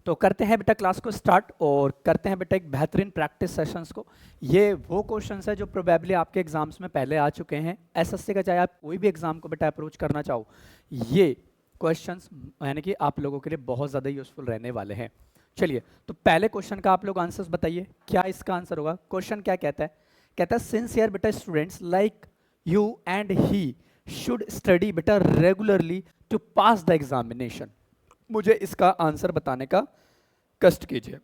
तो करते हैं बेटा क्लास को स्टार्ट और करते हैं बेटा एक बेहतरीन प्रैक्टिस सेशंस को। ये वो क्वेश्चंस है जो प्रोबेबली आपके एग्जाम्स में पहले आ चुके हैं। एसएससी का चाहे आप कोई भी एग्जाम को बेटा अप्रोच करना चाहो, ये क्वेश्चंस यानी कि आप लोगों के लिए बहुत ज़्यादा यूजफुल रहने वाले हैं। चलिए, तो पहले क्वेश्चन का आप लोग आंसर्स बताइए, क्या इसका आंसर होगा। क्वेश्चन क्या कहता है? कहता है सिंसियर बेटा students like you and he should study बेटा regularly to pass the examination. मुझे इसका आंसर बताने का कष्ट कीजिए,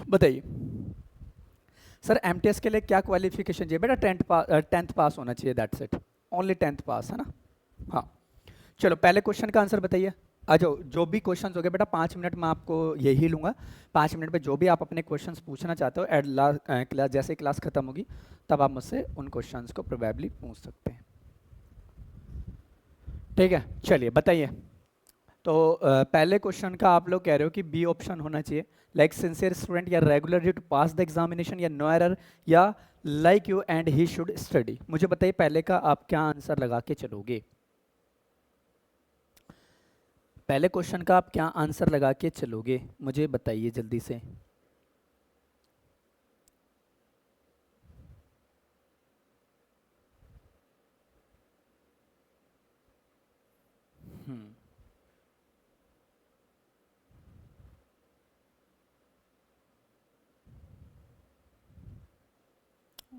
बताइए। सर एमटीएस के लिए क्या क्वालिफिकेशन चाहिए? बेटा टेंथ पास होना चाहिए, that's it, only tenth pass, है ना। हाँ, चलो पहले क्वेश्चन का आंसर बताइए। आ जाओ, जो भी क्वेश्चंस हो गए बेटा 5 मिनट में आपको यही लूंगा। 5 मिनट में जो भी आप अपने क्वेश्चंस पूछना चाहते हो एट लास्ट जैसे क्लास खत्म होगी तब आप मुझसे उन क्वेश्चंस को प्रोबेबली पूछ सकते हैं, ठीक है। चलिए बताइए। तो पहले क्वेश्चन का आप लोग कह रहे हो कि बी ऑप्शन होना चाहिए, लाइक सिंसियर स्टूडेंट या regularly to pass the examination या नो एरर या like you and he should study. मुझे बताइए पहले का आप क्या आंसर लगा के चलोगे? पहले क्वेश्चन का आप क्या आंसर लगा के चलोगे, मुझे बताइए जल्दी से।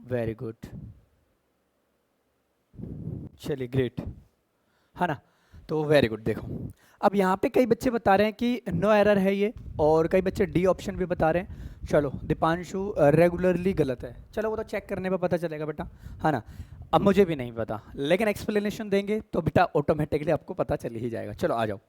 वेरी गुड, चलिए ग्रेट, है ना। तो वेरी गुड। देखो अब यहाँ पे कई बच्चे बता रहे हैं कि नो एरर है ये, और कई बच्चे डी ऑप्शन भी बता रहे हैं। चलो दीपांशु रेगुलरली गलत है, चलो वो तो चेक करने पे पता चलेगा बेटा, है ना। अब मुझे भी नहीं पता, लेकिन एक्सप्लेनेशन देंगे तो बेटा ऑटोमेटिकली आपको पता चल ही जाएगा। चलो आ जाओ।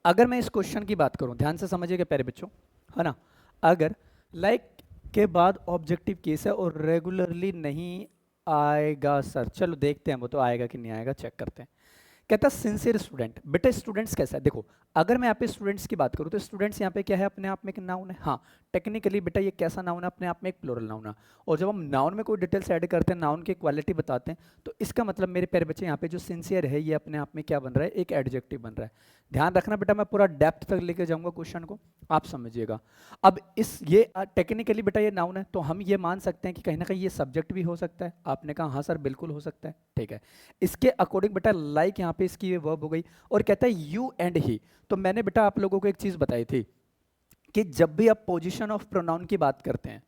अगर मैं इस क्वेश्चन की बात करूं, ध्यान से समझिएगा प्यारे बच्चों, है ना। अगर लाइक के बाद ऑब्जेक्टिव केस है और रेगुलरली नहीं आएगा सर, चलो देखते हैं वो तो आएगा कि नहीं आएगा, चेक करते हैं। कहता सिंसियर स्टूडेंट, बेटा स्टूडेंट्स कैसा है? देखो अगर मैं यहाँ पे स्टूडेंट्स की बात करूँ तो स्टूडेंट्स यहाँ पे क्या है, अपने आप में एक नाउन है। हाँ, टेक्निकली बेटा ये कैसा नाउन है? अपने आप में एक प्लूरल नाउन है। और जब हम नाउन में कोई डिटेल्स ऐड करते हैं, नाउन की क्वालिटी बताते हैं, तो इसका मतलब मेरे प्यारे बच्चे यहाँ पे जो सिंसियर है ये अपने आप में क्या बन रहा है? एक एडजेक्टिव बन रहा है। ध्यान रखना बेटा, मैं पूरा डेप्थ तक लेके जाऊंगा क्वेश्चन को, आप समझिएगा। अब इस ये टेक्निकली बेटा ये नाउन है, तो हम ये मान सकते हैं कि कहीं ना कहीं ये सब्जेक्ट भी हो सकता है। आपने कहा हाँ सर बिल्कुल हो सकता है, ठीक है। इसके अकॉर्डिंग बेटा लाइक यहाँ पे इसकी ये वर्ब हो गई। और कहता है यू एंड ही, तो मैंने बेटा आप लोगों को एक चीज बताई थी कि जब भी आप पोजीशन ऑफ प्रोनाउन की बात करते हैं,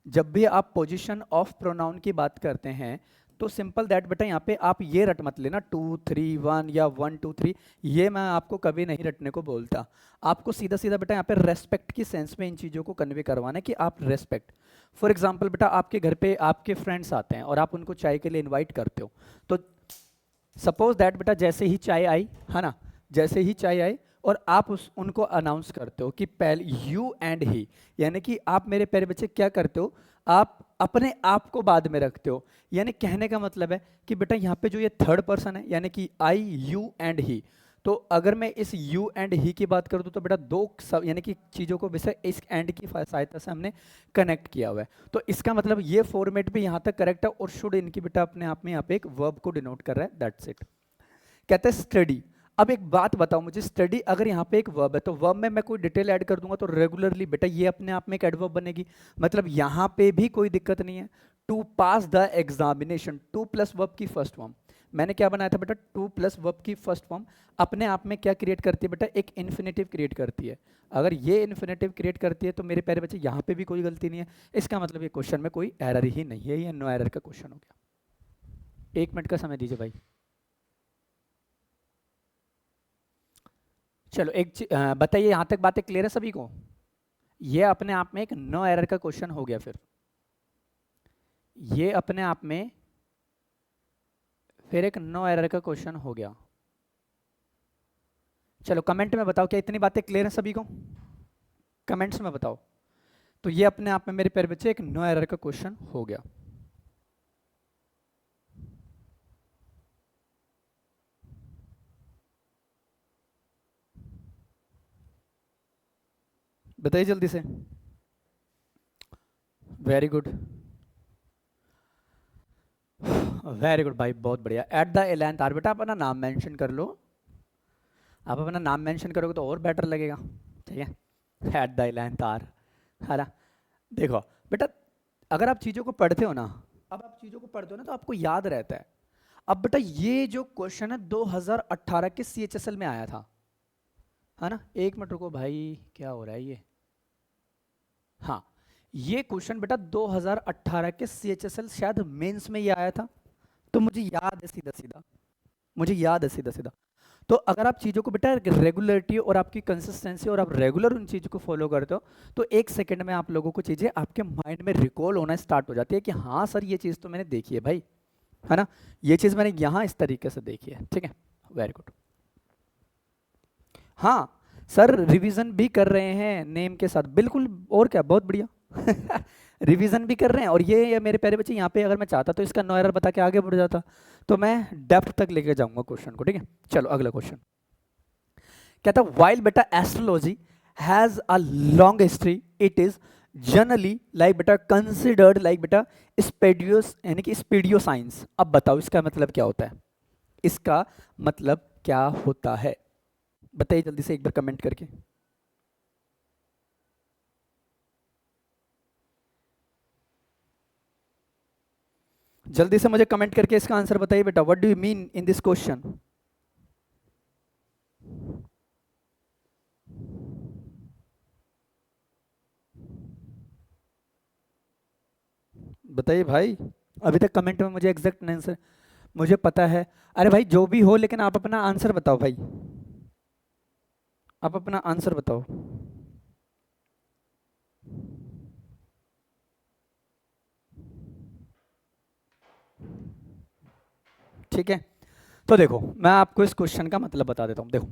जब भी आप पोजीशन ऑफ प्रोनाउन की बात करते हैं, तो सिंपल दैट बेटा यहाँ पे आप ये रट मत लेना 2 3 1 या 1 2 3, ये मैं आपको कभी नहीं रटने को बोलता। आपको सीधा सीधा बेटा यहाँ पे रेस्पेक्ट की सेंस में इन चीज़ों को कन्वे करवाना है कि आप रेस्पेक्ट। फॉर एग्जाम्पल बेटा आपके घर पे आपके फ्रेंड्स आते हैं और आप उनको चाय के लिए इन्वाइट करते हो, तो सपोज दैट बेटा जैसे ही चाय आई, है ना, जैसे ही चाय आई और आप उनको अनाउंस करते हो कि पहले यू एंड ही, यानी कि आप मेरे प्यारे बच्चे क्या करते हो, आप अपने आप को बाद में रखते हो। यानी कहने का मतलब है कि बेटा यहाँ पे जो ये थर्ड पर्सन है, यानी कि आई यू एंड ही, तो अगर मैं इस यू एंड ही की बात करूँ तो बेटा दो यानी कि चीज़ों को वैसे इस एंड की सहायता से हमने कनेक्ट किया हुआ है। तो इसका मतलब ये फॉर्मेट भी यहाँ तक करेक्ट है, और शुड इनकी बेटा अपने आप में यहाँ पे एक वर्ब को डिनोट कर रहा है, दैट्स इट। कहता है स्टडी। अब एक बात बताओ मुझे, स्टडी अगर यहाँ पे एक वर्ब है तो वर्ब में मैं कोई डिटेल ऐड कर दूंगा तो रेगुलरली बेटा ये अपने आप में एक एडवर्ब बनेगी, मतलब यहाँ पे भी कोई दिक्कत नहीं है। To pass the examination, to plus verb की फर्स्ट फॉर्म, मैंने क्या बनाया था बेटा, टू प्लस वर्ब की फर्स्ट फॉर्म अपने आप में क्या क्रिएट करती है बेटा, एक इन्फिनेटिव क्रिएट करती है। अगर ये इन्फिनेटिव क्रिएट करती है तो मेरे प्यारे बच्चे यहाँ पे भी कोई गलती नहीं है। इसका मतलब ये क्वेश्चन में कोई एरर ही नहीं है, ये नो एरर का क्वेश्चन हो गया। 1 मिनट का समय दीजिए भाई। चलो बताइए, यहाँ तक बातें क्लियर है सभी को? ये अपने आप में एक नो एरर का क्वेश्चन हो गया। फिर ये अपने आप में फिर एक नो एरर का क्वेश्चन हो गया। चलो कमेंट में बताओ, क्या इतनी बातें क्लियर है सभी को? कमेंट्स में बताओ। तो ये अपने आप में मेरे प्यारे बच्चे एक नो एरर का क्वेश्चन हो गया। बताइए जल्दी से। वेरी गुड, वेरी गुड भाई, बहुत बढ़िया। एट द 11th आवर, बेटा अपना नाम मेंशन कर लो। आप अपना नाम मेंशन करोगे तो और बेटर लगेगा, ठीक है। एट द इलान तार, है ना। देखो बेटा, अगर आप चीज़ों को पढ़ते हो ना, अब आप चीज़ों को पढ़ते हो ना तो आपको याद रहता है। अब बेटा ये जो क्वेश्चन है 2018 के CHSL में आया था, है ना। एक मिनट रुको भाई, क्या हो रहा है ये। हाँ, ये क्वेश्चन बेटा 2018 के CHSL शायद मेंस में ये आया था, तो मुझे याद है सीधा सीधा, मुझे याद है सीधा सीधा। तो अगर आप चीज़ों को बेटा रेगुलरिटी और आपकी कंसिस्टेंसी और आप रेगुलर उन चीज़ों को फॉलो करते हो, तो एक सेकंड में आप लोगों को चीज़ें आपके माइंड में रिकॉल होना स्टार्ट हो जाती है कि हाँ सर ये चीज़ तो मैंने देखी है भाई, है ना, ये चीज़ मैंने यहाँ इस तरीके से देखी है। ठीक है, वेरी गुड। हाँ सर, रिवीजन भी कर रहे हैं नेम के साथ, बिल्कुल, और क्या, बहुत बढ़िया। रिवीजन भी कर रहे हैं, और ये मेरे प्यारे बच्चे यहाँ पे अगर मैं चाहता तो इसका नो एरर बता के आगे बढ़ जाता, तो मैं डेप्थ तक लेके जाऊंगा क्वेश्चन को। ठीक है, चलो अगला क्वेश्चन कहता है वाइल बेटा astrology has a long history it is generally like बेटा कंसिडर्ड लाइक बेटा स्पेडियोस यानी कि स्पीडियो साइंस। अब बताओ इसका मतलब क्या होता है, इसका मतलब क्या होता है, बताइए जल्दी से एक बार कमेंट करके। जल्दी से मुझे कमेंट करके इसका आंसर बताइए बेटा, what do you mean in this question. बताइए भाई, अभी तक कमेंट में मुझे एग्जैक्ट आंसर, मुझे पता है। अरे भाई जो भी हो, लेकिन आप अपना आंसर बताओ भाई, आप अपना आंसर बताओ। ठीक है, तो देखो मैं आपको इस क्वेश्चन का मतलब बता देता हूँ। देखो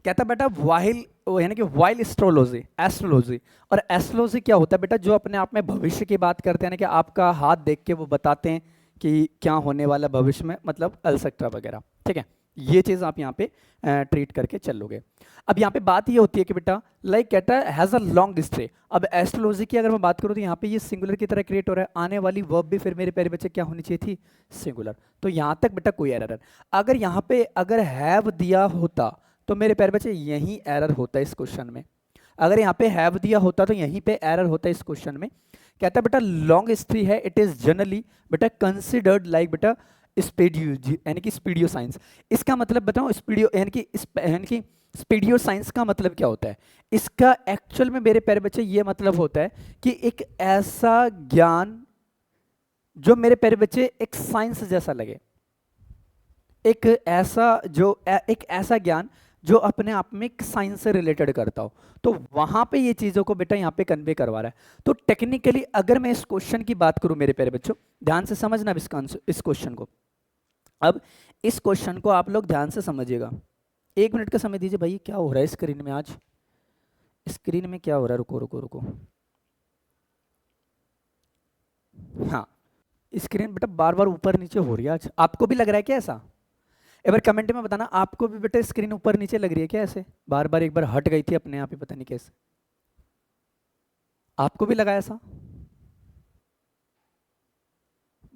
कहता बेटा वाइल, यानी कि वाइल एस्ट्रोलॉजी, एस्ट्रोलॉजी और एस्ट्रोलॉजी क्या होता है बेटा, जो अपने आप में भविष्य की बात करते हैं ना, कि आपका हाथ देख के वो बताते हैं कि क्या होने वाला भविष्य में, मतलब एटसेट्रा वगैरह। ठीक है, ये चीज़ आप यहाँ पे ट्रीट करके चलोगे। अब यहाँ पे बात ये होती है कि बेटा लाइक कहता है हैज़ अ लॉन्ग हिस्ट्री। अब एस्ट्रोलॉजी की अगर मैं बात करूँ तो यहाँ पे ये सिंगुलर की तरह क्रिएट हो रहा है, आने वाली वर्ब भी फिर मेरे प्यारे बच्चे क्या होनी चाहिए थी, सिंगुलर। तो यहाँ तक बेटा कोई एरर है। अगर यहाँ पे अगर हैव दिया होता तो मेरे प्यारे बच्चे यही एरर होता है इस क्वेश्चन में। अगर यहाँ पे हैव दिया होता तो यहीं पे एरर होता है इस क्वेश्चन में। कहता है बेटा लॉन्ग हिस्ट्री है, इट इज जनरली बेटा कंसिडर्ड लाइक बेटा स्पीडियो, यानी कि स्पीडियो साइंस। इसका मतलब बताओ स्पीडियो यानी कि स्पीडियो साइंस का मतलब क्या होता है। इसका एक्चुअल में मेरे प्यारे बच्चे ये मतलब होता है कि एक ऐसा ज्ञान जो मेरे प्यारे बच्चे एक साइंस जैसा लगे, एक ऐसा ज्ञान जो अपने आप में एक साइंस से रिलेटेड करता हो, तो वहां पे ये चीजों को बेटा यहाँ पे कन्वे करवा रहा है। तो टेक्निकली अगर मैं इस क्वेश्चन की बात करूं मेरे प्यारे बच्चों, ध्यान से समझना अब इस क्वेश्चन को। अब इस क्वेश्चन को आप लोग ध्यान से समझिएगा, 1 मिनट का समय दीजिए भाई। क्या हो रहा है स्क्रीन में आज, स्क्रीन में क्या हो रहा है, रुको रुको रुको। हाँ, स्क्रीन बेटा बार बार ऊपर नीचे हो रही है आज, आपको भी लग रहा है क्या ऐसा। एक बार कमेंट में बताना, आपको भी बेटा स्क्रीन ऊपर नीचे लग रही है क्या ऐसे, बार बार एक बार हट गई थी अपने आप ही, पता नहीं कैसे, आपको भी लगा ऐसा।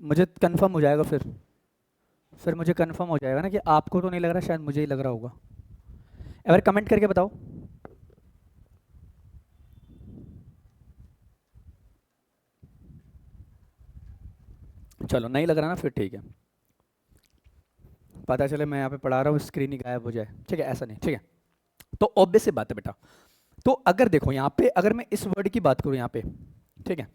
मुझे कंफर्म हो जाएगा फिर मुझे कंफर्म हो जाएगा ना कि आपको तो नहीं लग रहा, शायद मुझे ही लग रहा होगा। एक बार कमेंट करके बताओ। चलो नहीं लग रहा ना, फिर ठीक है, पता चले मैं यहाँ पे पढ़ा रहा हूँ स्क्रीन ही गायब हो जाए। ठीक है, ऐसा नहीं, ठीक है। तो ऑब्वियस सी बात है बेटा, तो अगर देखो यहाँ पे अगर मैं इस वर्ड की बात करूँ यहाँ पे, ठीक है,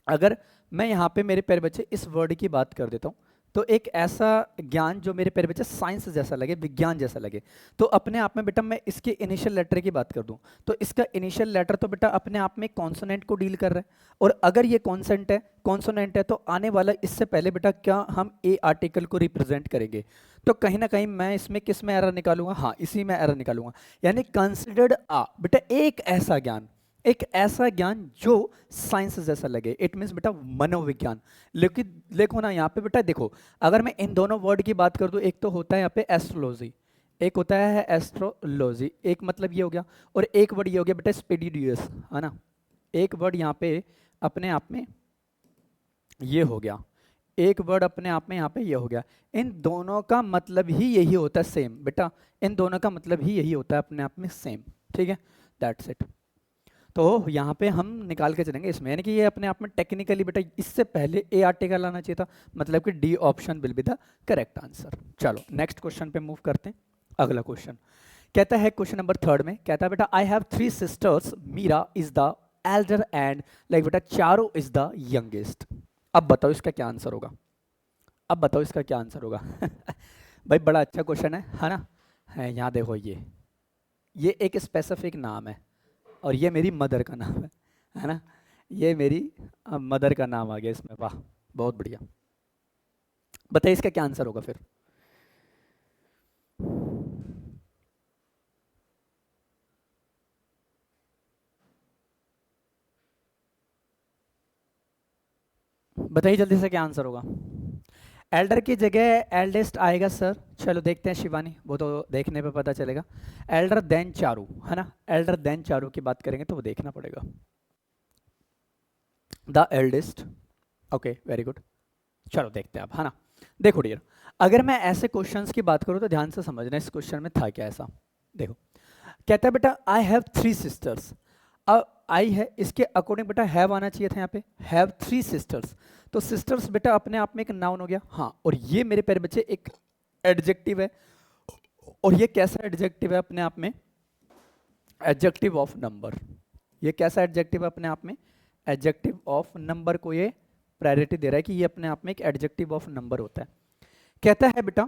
अगर मैं यहाँ पे मेरे प्यारे बच्चे इस वर्ड की बात कर देता हूँ, तो एक ऐसा ज्ञान जो मेरे प्यारे बच्चे साइंस जैसा लगे, विज्ञान जैसा लगे, तो अपने आप में बेटा मैं इसके इनिशियल लेटर की बात कर दूं, तो इसका इनिशियल लेटर तो बेटा अपने आप में कॉन्सोनेंट को डील कर रहा है, और अगर ये कॉन्सोनेंट है तो आने वाला इससे पहले बेटा क्या हम ए आर्टिकल को रिप्रेजेंट करेंगे, तो कहीं ना कहीं मैं इसमें किस में एरर निकालूंगा, हाँ इसी में एरर निकालूंगा। यानी कंसिडर्ड आ बेटा एक ऐसा ज्ञान जो साइंस जैसा लगे, इट मीन्स बेटा मनोविज्ञान। लेकिन देखो ना यहाँ पे बेटा, देखो अगर मैं इन दोनों वर्ड की बात कर दूं, एक तो होता है यहाँ पे एस्ट्रोलॉजी, एक होता है एस्ट्रोलॉजी, एक मतलब ये हो गया, और एक वर्ड ये हो गया बेटा स्पेडिडियस, है ना। एक वर्ड यहाँ पे अपने आप में ये हो गया, एक वर्ड अपने आप में यहाँ पे ये हो गया। इन दोनों का मतलब ही यही होता है सेम बेटा, इन दोनों का मतलब ही यही होता है अपने आप में सेम। ठीक है, दैट्स इट। तो यहाँ पे हम निकाल के चलेंगे इसमें, यानी कि ये अपने आप में टेक्निकली बेटा इससे पहले ए आर्टिकल आना चाहिए था, मतलब कि D option will be the correct answer. चलो नेक्स्ट क्वेश्चन पे मूव करते हैं। अगला क्वेश्चन कहता है, क्वेश्चन नंबर 3 में कहता है बेटा I have 3 sisters, Meera is the elder and like बेटा चारू इज द यंगेस्ट। अब बताओ इसका क्या आंसर होगा, अब बताओ इसका क्या आंसर होगा। भाई बड़ा अच्छा क्वेश्चन है ना। है यहाँ देखो, ये एक स्पेसिफिक नाम है और ये मेरी मदर का नाम है ना, ये मेरी मदर का नाम आ गया इसमें, वाह बहुत बढ़िया। बताइए इसका क्या आंसर होगा फिर। बताइए जल्दी से क्या आंसर होगा। एल्डर की जगह एल्डेस्ट आएगा सर, चलो देखते हैं शिवानी, वो तो देखने पे पता चलेगा। एल्डर देन चारू है ना, एल्डर देन चारू की बात करेंगे तो वो देखना पड़ेगा। The eldest, okay very good. चलो देखते हैं अब है ना। देखो डियर, अगर मैं ऐसे क्वेश्चंस की बात करूँ तो ध्यान से समझना इस क्वेश्चन में था क्या ऐसा। देखो कहता है बेटा आई हैव 3 सिस्टर्स, अब आई है इसके अकॉर्डिंग बेटा हैव आना चाहिए था यहाँ पे, हैव 3 सिस्टर्स। तो सिस्टर्स बेटा अपने आप में एक नाउन हो गया, हाँ, और ये मेरे प्यारे बच्चे एक एडजेक्टिव है, और ये कैसा एडजेक्टिव है अपने आप में, एडजेक्टिव ऑफ नंबर। ये कैसा एडजेक्टिव है अपने आप में, एडजेक्टिव ऑफ नंबर को ये प्रायोरिटी दे रहा है कि ये अपने आप में एक एडजेक्टिव ऑफ नंबर होता है। कहता है बेटा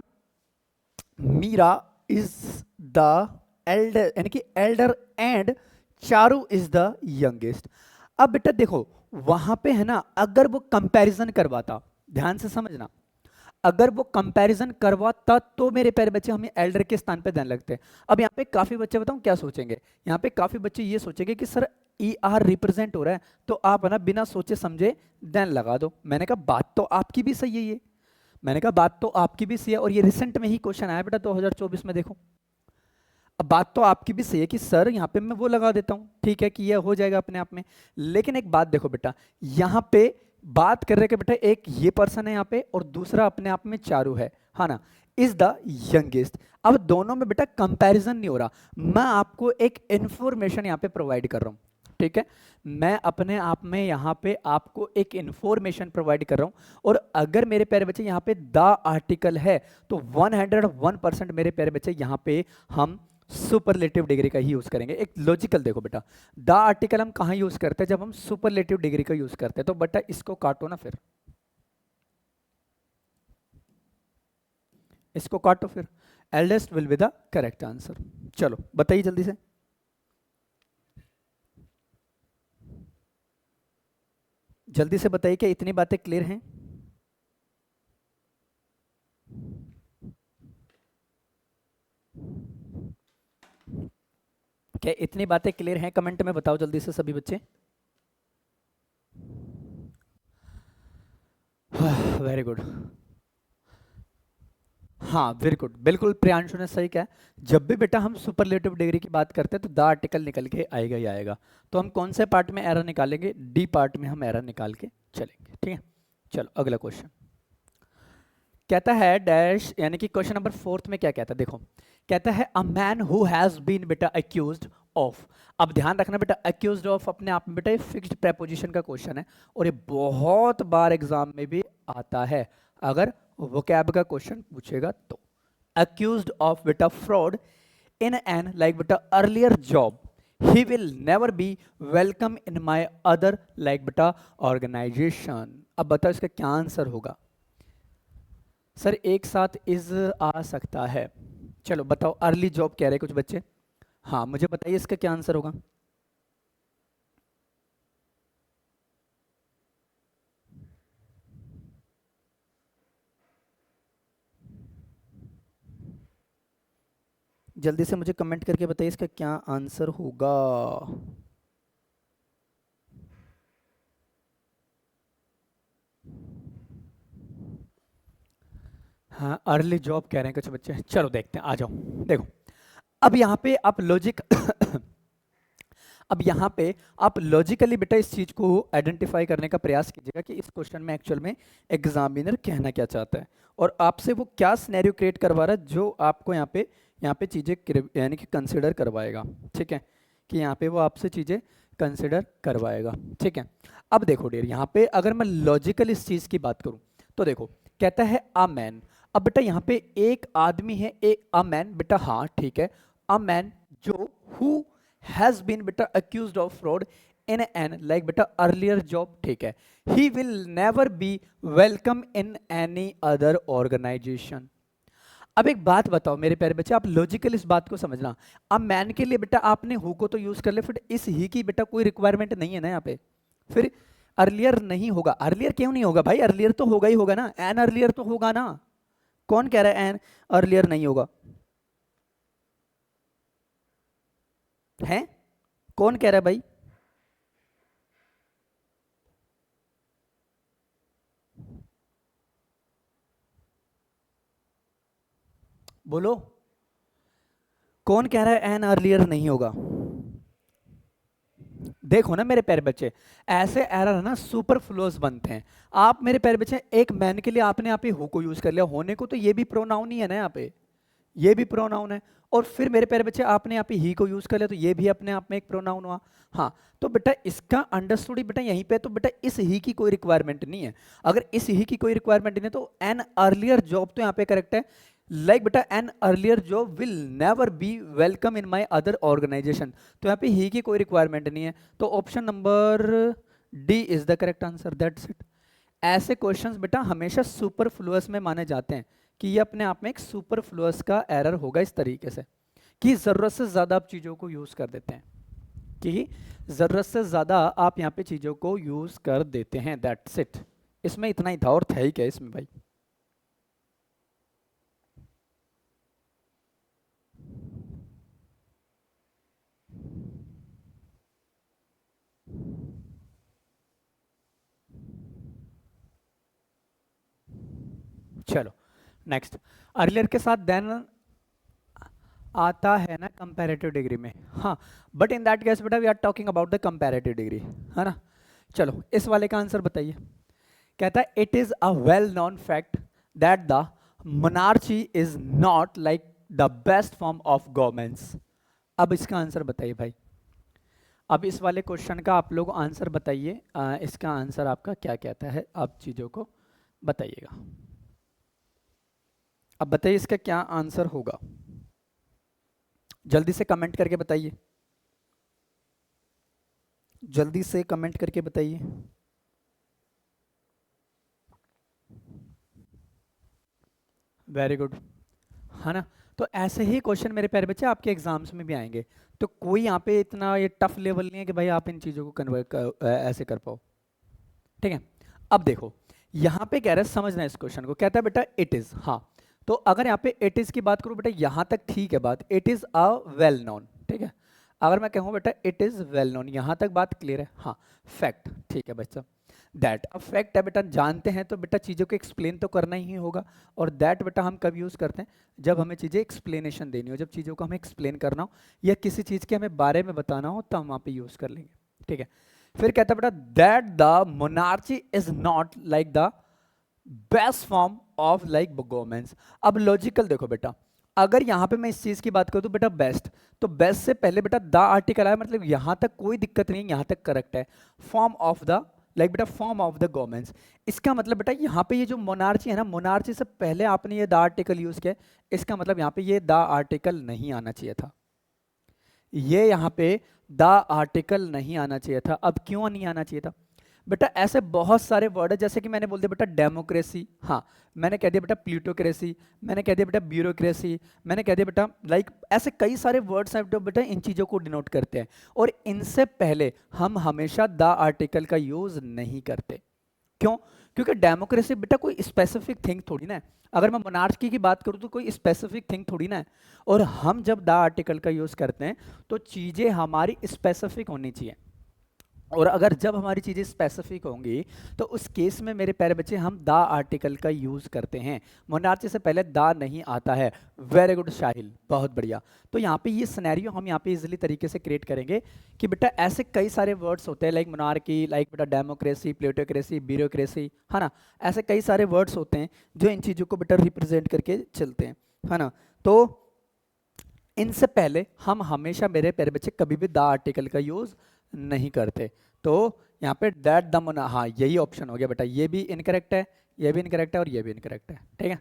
मीरा इज द एल्डर, यानी कि Elder and Charu is the youngest. अब बेटा देखो वहां पे है ना, अगर वो कंपैरिजन करवाता, ध्यान से समझना, अगर वो कंपैरिजन करवाता तो मेरे प्यारे बच्चे हमें एल्डर के स्थान पे देने लगते हैं। अब यहाँ पे काफी बच्चे बताऊं क्या सोचेंगे, यहाँ पे काफी बच्चे ये सोचेंगे कि सर ई आर रिप्रेजेंट हो रहा है तो आप है ना बिना सोचे समझे देन लगा दो। मैंने कहा बात तो आपकी भी सही है, ये मैंने कहा बात तो आपकी भी सही है, और ये रिसेंट में ही क्वेश्चन आया बेटा 2024 में। देखो अब बात तो आपकी भी सही है कि सर यहाँ पे मैं वो लगा देता हूँ, ठीक है कि ये हो जाएगा अपने आप में, लेकिन एक बात देखो बेटा, यहाँ पे बात कर रहे कि बेटा एक ये पर्सन है यहाँ पे और दूसरा अपने आप में चारू है ना, इज द यंगेस्ट। अब दोनों में बेटा कंपैरिजन नहीं हो रहा, मैं आपको एक इंफॉर्मेशन यहाँ पे प्रोवाइड कर रहा हूँ, ठीक है, मैं अपने आप में यहाँ पे आपको एक इंफॉर्मेशन प्रोवाइड कर रहा हूँ। और अगर मेरे प्यारे बच्चे यहाँ पे द आर्टिकल है तो 101% मेरे प्यारे बच्चे यहाँ पे हम सुपरलेटिव डिग्री का ही यूज करेंगे। एक लॉजिकल देखो बेटा, द आर्टिकल हम कहाँ यूज करते हैं, जब हम सुपरलेटिव डिग्री का यूज करते हैं। तो बेटा इसको काटो ना, फिर इसको काटो, फिर eldest will be the correct answer. चलो बताइए जल्दी से, जल्दी से बताइए क्या इतनी बातें क्लियर हैं। क्या इतनी बातें क्लियर हैं, कमेंट में बताओ जल्दी से सभी बच्चे। वेरी गुड, हाँ वेरी गुड, बिल्कुल प्रियांशु ने सही कहा। जब भी बेटा हम सुपरलेटिव डिग्री की बात करते हैं तो द आर्टिकल निकल के आएगा ही आएगा। तो हम कौन से पार्ट में एरर निकालेंगे, डी पार्ट में हम एरर निकाल के चलेंगे, ठीक है। चलो अगला क्वेश्चन कहता है डैश, यानी कि क्वेश्चन नंबर 4 में क्या कहता है, देखो कहता है a man who has been बेटा अक्यूज्ड ऑफ। अब ध्यान रखना बेटा, अक्यूज्ड ऑफ अपने आप में बेटा ये फिक्स्ड प्रेपोजिशन का क्वेश्चन है और ये बहुत बार एग्जाम में भी आता है, अगर वोकैब का क्वेश्चन पूछेगा तो। अक्यूज्ड ऑफ बेटा फ्रॉड इन एन लाइक बेटा earlier job, he will never be welcome in my other like बेटा ऑर्गेनाइजेशन। अब बताओ इसका क्या आंसर होगा। सर एक साथ इज आ सकता है, चलो बताओ, अर्ली जॉब कह रहे कुछ बच्चे, हाँ मुझे बताइए इसका क्या आंसर होगा। जल्दी से मुझे कमेंट करके बताइए इसका क्या आंसर होगा। हाँ अर्ली जॉब कह रहे हैं कुछ बच्चे, चलो देखते हैं, आ जाओ। देखो अब यहाँ पे आप लॉजिक अब यहाँ पे आप लॉजिकली बेटा इस चीज को आइडेंटिफाई करने का प्रयास कीजिएगा कि इस क्वेश्चन में एक्चुअल में एग्जामिनर कहना क्या चाहता है और आपसे वो क्या सिनेरियो क्रिएट करवा रहा है जो आपको यहाँ पे चीजें यानी कि कंसिडर करवाएगा, ठीक है। कि यहाँ पे वो आपसे चीज़ें कंसिडर करवाएगा। ठीक है, अब देखो डियर, यहाँ पे अगर मैं लॉजिकल इस चीज़ की बात करूँ तो देखो कहता है अ मैन। अब बेटा यहाँ पे एक आदमी है, एक अ मैन, बेटा हाँ ठीक है, अ मैन जो हु हैज़ बीन बेटा accused of fraud in an like बेटा अर्लियर जॉब, ठीक है, he will never be welcome in any other organisation. अब एक बात बताओ मेरे प्यारे बच्चे, आप लॉजिकल इस बात को समझना। अब मैन के लिए बेटा आपने हु को तो यूज कर लिया, फिर इस ही की बेटा कोई रिक्वायरमेंट नहीं है ना यहाँ पे, फिर अर्लियर नहीं होगा। अर्लियर क्यों नहीं होगा भाई, अर्लियर तो होगा ही होगा ना, एन अर्लियर तो होगा ना। कौन कह रहा है एन अर्लियर नहीं होगा, है कौन कह रहा है भाई? बोलो, कौन कह रहा है एन अर्लियर नहीं होगा? देखो ना मेरे प्यारे बच्चे, ऐसे एरर है ना सुपरफ्लुअस बनते हैं। आप मेरे प्यारे बच्चे एक मैन के लिए आपने यहाँ पे हु को यूज कर लिया, होने को तो ये भी प्रोनाउन ही है ना यहाँ पे, ये भी प्रोनाउन है, और फिर मेरे प्यारे बच्चे आपने यहाँ पे ही को यूज कर लिया तो ये भी अपने आप में एक प्रोनाउन हुआ। हाँ, तो बेटा इसका अंडरस्टूड बेटा यहीं पे, तो बेटा इस ही की कोई रिक्वायरमेंट नहीं है। अगर इस ही की कोई रिक्वायरमेंट नहीं है तो एन अर्लियर जॉब तो यहाँ पे करेक्ट है, लाइक बेटा an earlier job will never be welcome in my other organisation, तो यहाँ पे ही की कोई रिक्वायरमेंट नहीं है, तो option number D is the correct answer, that's it. ऐसे क्वेश्चंस बेटा हमेशा सुपरफ्लुअस में माने जाते हैं कि ये अपने आप में एक सुपरफ्लुअस का एरर होगा, इस तरीके से कि जरूरत से ज्यादा आप चीजों को यूज कर देते हैं, कि जरूरत से ज्यादा आप यहाँ पे चीजों को यूज कर देते हैं, दैट्स इट। इसमें इतना ही था, और था ही क्या इसमें भाई। चलो नेक्स्ट, अर्लियर के साथ देन आता है ना कंपैरेटिव डिग्री में, हाँ, बट इन दैट केस बेटा we are talking about the comparative degree, है ना। चलो इस वाले का आंसर बताइए। कहता है it is a well known fact that the monarchy is not like the best form of governments. अब इसका आंसर बताइए भाई, अब इस वाले क्वेश्चन का आप लोग आंसर बताइए, इसका आंसर आपका क्या कहता है, आप चीज़ों को बताइएगा। अब बताइए इसका क्या आंसर होगा, जल्दी से कमेंट करके बताइए, जल्दी से कमेंट करके बताइए। वेरी गुड, है ना। तो ऐसे ही क्वेश्चन मेरे प्यारे बच्चे आपके एग्जाम्स में भी आएंगे, तो कोई यहाँ पे इतना ये टफ लेवल नहीं है कि भाई आप इन चीज़ों को कन्वर्ट ऐसे कर पाओ, ठीक है। अब देखो यहाँ पे कह रहा है समझना इस क्वेश्चन को, कहता है बेटा इट इज, हाँ, तो अगर यहाँ पे इट इज की बात करूँ बेटा यहाँ तक ठीक है बात, it is a well known, ठीक है। अगर मैं कहूँ बेटा इट इज वेल नोन, यहाँ तक बात क्लियर है, हाँ, फैक्ट, ठीक है बच्चा, दैट अब फैक्ट है बेटा, जानते हैं तो बेटा चीज़ों को एक्सप्लेन तो करना ही होगा, और दैट बेटा हम कब यूज़ करते हैं, जब हमें चीज़ें एक्सप्लेनेशन देनी हो, जब चीज़ों को हमें एक्सप्लेन करना हो या किसी चीज़ के हमें बारे में बताना हो, तो हम वहाँ पे यूज़ कर लेंगे, ठीक है। फिर कहता है बेटा that the monarchy is not like the best form of like governments. अब लॉजिकल देखो बेटा, अगर यहाँ पे मैं इस चीज़ की बात करूँ तो बेटा बेस्ट, तो बेस्ट से पहले बेटा द आर्टिकल आया, मतलब यहाँ तक कोई दिक्कत नहीं है, यहाँ तक करेक्ट है। फॉर्म ऑफ द लाइक बेटा फॉर्म ऑफ द गवर्नमेंट्स, इसका मतलब बेटा यहाँ पे ये जो मोनार्ची है ना, मोनार्ची से पहले आपने ये द आर्टिकल यूज किया, इसका मतलब यहाँ पे ये द आर्टिकल नहीं आना चाहिए था, ये यहाँ पे द आर्टिकल नहीं आना चाहिए था। अब क्यों नहीं आना चाहिए था बेटा, ऐसे बहुत सारे वर्ड है, जैसे कि मैंने बोल दिया बेटा डेमोक्रेसी, हाँ, मैंने कह दिया बेटा प्लूटोक्रेसी, मैंने कह दिया बेटा ब्यूरोक्रेसी, मैंने कह दिया बेटा लाइक ऐसे कई सारे वर्ड्स हैं जो बेटा इन चीज़ों को डिनोट करते हैं, और इनसे पहले हम हमेशा द आर्टिकल का यूज नहीं करते। क्यों? क्योंकि डेमोक्रेसी बेटा कोई स्पेसिफिक थिंग थोड़ी ना है, अगर मैं मोनार्की की बात करूँ तो कोई स्पेसिफिक थिंग थोड़ी ना है, और हम जब द आर्टिकल का यूज़ करते हैं तो चीज़ें हमारी स्पेसिफिक होनी चाहिए, और अगर जब हमारी चीज़ें स्पेसिफिक होंगी तो उस केस में मेरे प्यारे बच्चे हम द आर्टिकल का यूज़ करते हैं, मोनार्ची से पहले द नहीं आता है। वेरी गुड शाहिल, बहुत बढ़िया। तो यहाँ पे ये सिनेरियो हम यहाँ पे इजीली तरीके से क्रिएट करेंगे कि बेटा ऐसे कई सारे वर्ड्स होते हैं लाइक मोनार्की, लाइक बेटा डेमोक्रेसी, प्लूटोक्रेसी, ब्यूरोक्रेसी, है ना, ऐसे कई सारे वर्ड्स होते हैं जो इन चीज़ों को बेटा रिप्रेजेंट करके चलते हैं, है ना। तो इनसे पहले हम हमेशा, मेरे प्यारे बच्चे, कभी भी द आर्टिकल का यूज नहीं करते। तो यहाँ पे दैट द मोना, हाँ यही ऑप्शन हो गया बेटा, ये भी इनकरेक्ट है, ये भी इनकरेक्ट है और ये भी इनकरेक्ट है, ठीक है।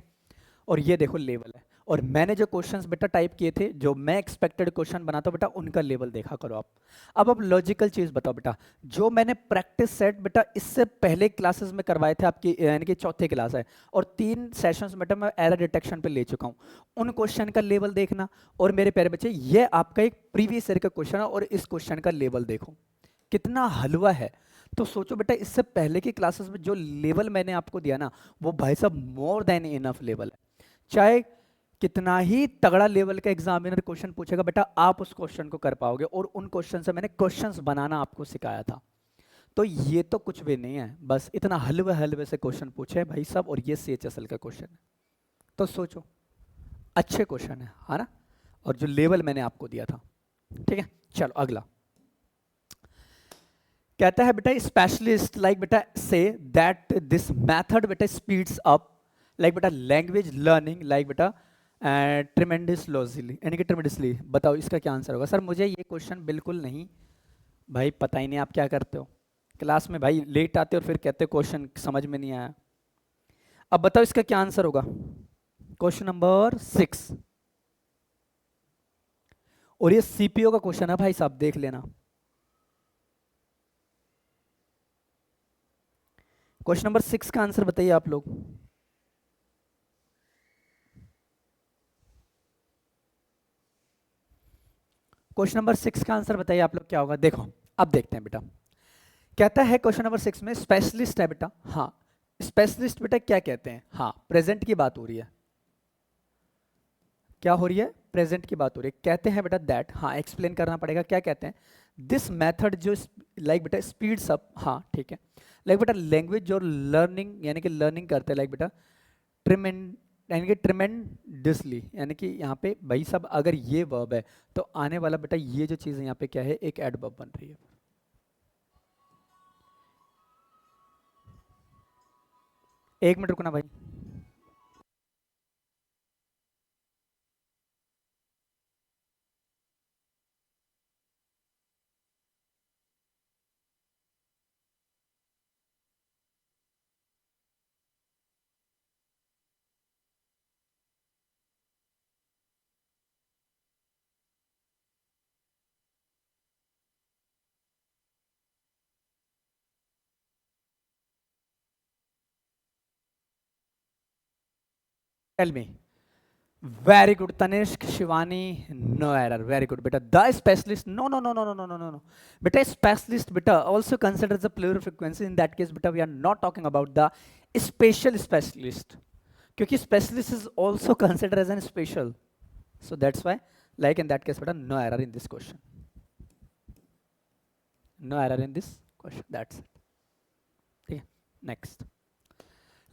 और ये देखो लेवल है, और मैंने जो क्वेश्चंस बेटा टाइप किए थे, जो मैं एक्सपेक्टेड क्वेश्चन बनाता हूँ बेटा, उनका लेवल देखा करो आप। अब लॉजिकल चीज बताओ बेटा, जो मैंने प्रैक्टिस सेट बेटा इससे पहले क्लासेस में करवाए थे आपकी, यानी कि चौथे क्लास है, और 3 सेशंस बेटा मैं एरर डिटेक्शन पे ले चुका हूँ, उन क्वेश्चन का लेवल देखना। और मेरे प्यारे बच्चे, ये आपका एक प्रीवियस ईयर का क्वेश्चन है, और इस क्वेश्चन का लेवल देखो कितना हलवा है। तो सोचो बेटा, इससे पहले की क्लासेस में जो लेवल मैंने आपको दिया ना, वो भाई साहब मोर देन इनफ लेवल है। चाहे कितना ही तगड़ा लेवल का एग्जामिनर क्वेश्चन पूछेगा बेटा, आप उस क्वेश्चन को कर पाओगे, और उन क्वेश्चन से मैंने क्वेश्चंस बनाना आपको सिखाया था। तो ये तो कुछ भी नहीं है, बस इतना हलवे हलवे से क्वेश्चन पूछे भाई साहब, और ये CHSL का क्वेश्चन है। तो सोचो, अच्छे क्वेश्चन है ना, और जो लेवल मैंने आपको दिया था, ठीक है। चलो अगला कहता है बेटा, स्पेशलिस्ट लाइक बेटा से दैट दिस मेथड बेटा स्पीड्स अप लाइक बेटा लैंग्वेज लर्निंग लाइक बेटा ट्रेमेंडसली, यानी कि ट्रेमेंडसली। बताओ इसका क्या आंसर होगा। सर मुझे ये क्वेश्चन बिल्कुल नहीं भाई पता ही नहीं, आप क्या करते हो क्लास में भाई, लेट आते हो और फिर कहते हो क्वेश्चन समझ में नहीं आया। अब बताओ इसका क्या आंसर होगा, क्वेश्चन नंबर 6, और ये CPO का क्वेश्चन है भाई साहब, देख लेना। क्वेश्चन नंबर 6 का आंसर बताइए आप लोग। क्वेश्चन नंबर 6 का आंसर बताइए आप लोग, क्या होगा। देखो अब देखते हैं बेटा, कहता है क्वेश्चन नंबर 6 में स्पेशलिस्ट है बेटा। हाँ स्पेशलिस्ट बेटा क्या कहते हैं, हाँ प्रेजेंट की बात हो रही है, क्या हो रही है, प्रेजेंट की बात हो रही है। कहते हैं बेटा दैट, हाँ एक्सप्लेन करना पड़ेगा, क्या कहते हैं, दिस मेथड जो लाइक बेटा स्पीड्स अप, हाँ ठीक है, लाइक बेटा लैंग्वेज जो लर्निंग, यानी कि लर्निंग करते हैं लाइक बेटा ट्रिमेंड, यानी कि ट्रिमेंडसली, यानी कि यहाँ पे भाई साहब अगर ये वर्ब है तो आने वाला बेटा ये जो चीज़ है यहाँ पे क्या है, एक एडवर्ब बन रही है। एक मिनट रुकना भाई। Tell me, very good Tanishq Shivani, no error, very good बेटा। The specialist, no no no no no no no no no बेटा, स्पेशलिस्ट बेटा also consider the plural frequency, in that case बेटा we are not talking about the special specialist, क्योंकि specialist is also consider as an special, so that's why like in that case बेटा no error in this question, no error in this question, that's it, ठीक है। Next,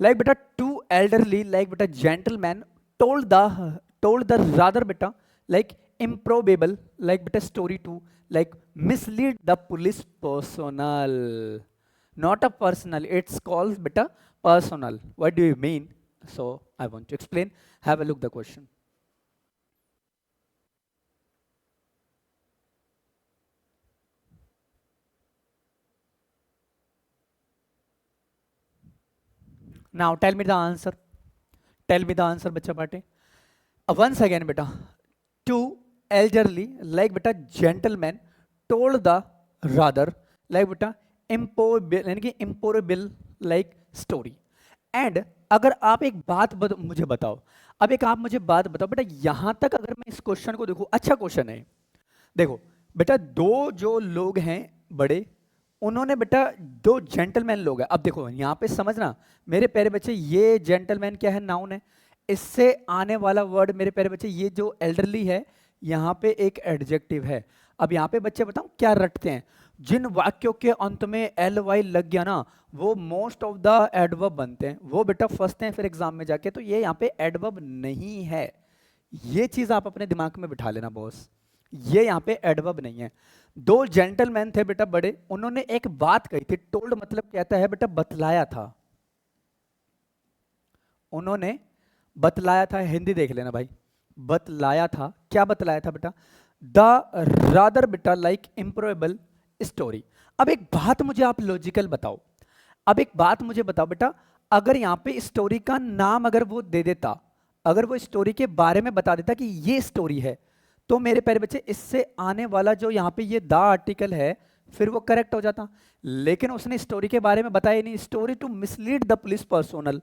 like बेटा to elderly like बेटा gentleman told the rather beta like improbable like beta story to like mislead the police personnel, not a personal, it's called beta personal. What do you mean? So I want to explain, have a look the question. Now tell me the answer, tell me the answer बच्चा party. Once again beta, two elderly like beta gentleman told the rather like beta improbable, यानी कि improbable like story। And अगर आप एक बात मुझे बताओ, अब एक आप मुझे बात बताओ बेटा, यहां तक अगर मैं इस क्वेश्चन को देखूं, अच्छा क्वेश्चन है। देखो बेटा दो जो लोग हैं बड़े, उन्होंने बेटा दो जेंटलमैन लोग हैं। अब देखो यहाँ पे समझना मेरे प्यारे बच्चे, ये जेंटलमैन क्या है, नाउन है, इससे आने वाला वर्ड मेरे प्यारे बच्चे ये जो एल्डरली है, यहाँ पे एक एडजेक्टिव है। अब यहाँ पे बच्चे बताओ क्या रटते हैं, जिन वाक्यों के अंत में एल वाई लग गया ना, वो मोस्ट ऑफ द एडवर्ब बनते हैं, वो बेटा फंसते हैं फिर एग्जाम में जाके। तो ये यहाँ पे एडवर्ब नहीं है, ये चीज आप अपने दिमाग में बिठा लेना बॉस, ये यहाँ पे एडवर्ब नहीं है। दो जेंटलमैन थे बेटा बड़े, उन्होंने एक बात कही थी, टोल्ड मतलब कहता है बेटा बतलाया था, उन्होंने बतलाया था, हिंदी देख लेना भाई, बतलाया था, क्या बतलाया था बेटा, द रादर बेटा लाइक इम्प्रोबेबल स्टोरी। अब एक बात मुझे आप लॉजिकल बताओ, अब एक बात मुझे बताओ बेटा, अगर यहाँ पे स्टोरी का नाम अगर वो दे देता, अगर वो स्टोरी के बारे में बता देता कि ये स्टोरी है, तो मेरे प्यारे बच्चे इससे आने वाला जो यहाँ पे ये द आर्टिकल है फिर वो करेक्ट हो जाता। लेकिन उसने स्टोरी के बारे में बताया नहीं, story to mislead the police personnel.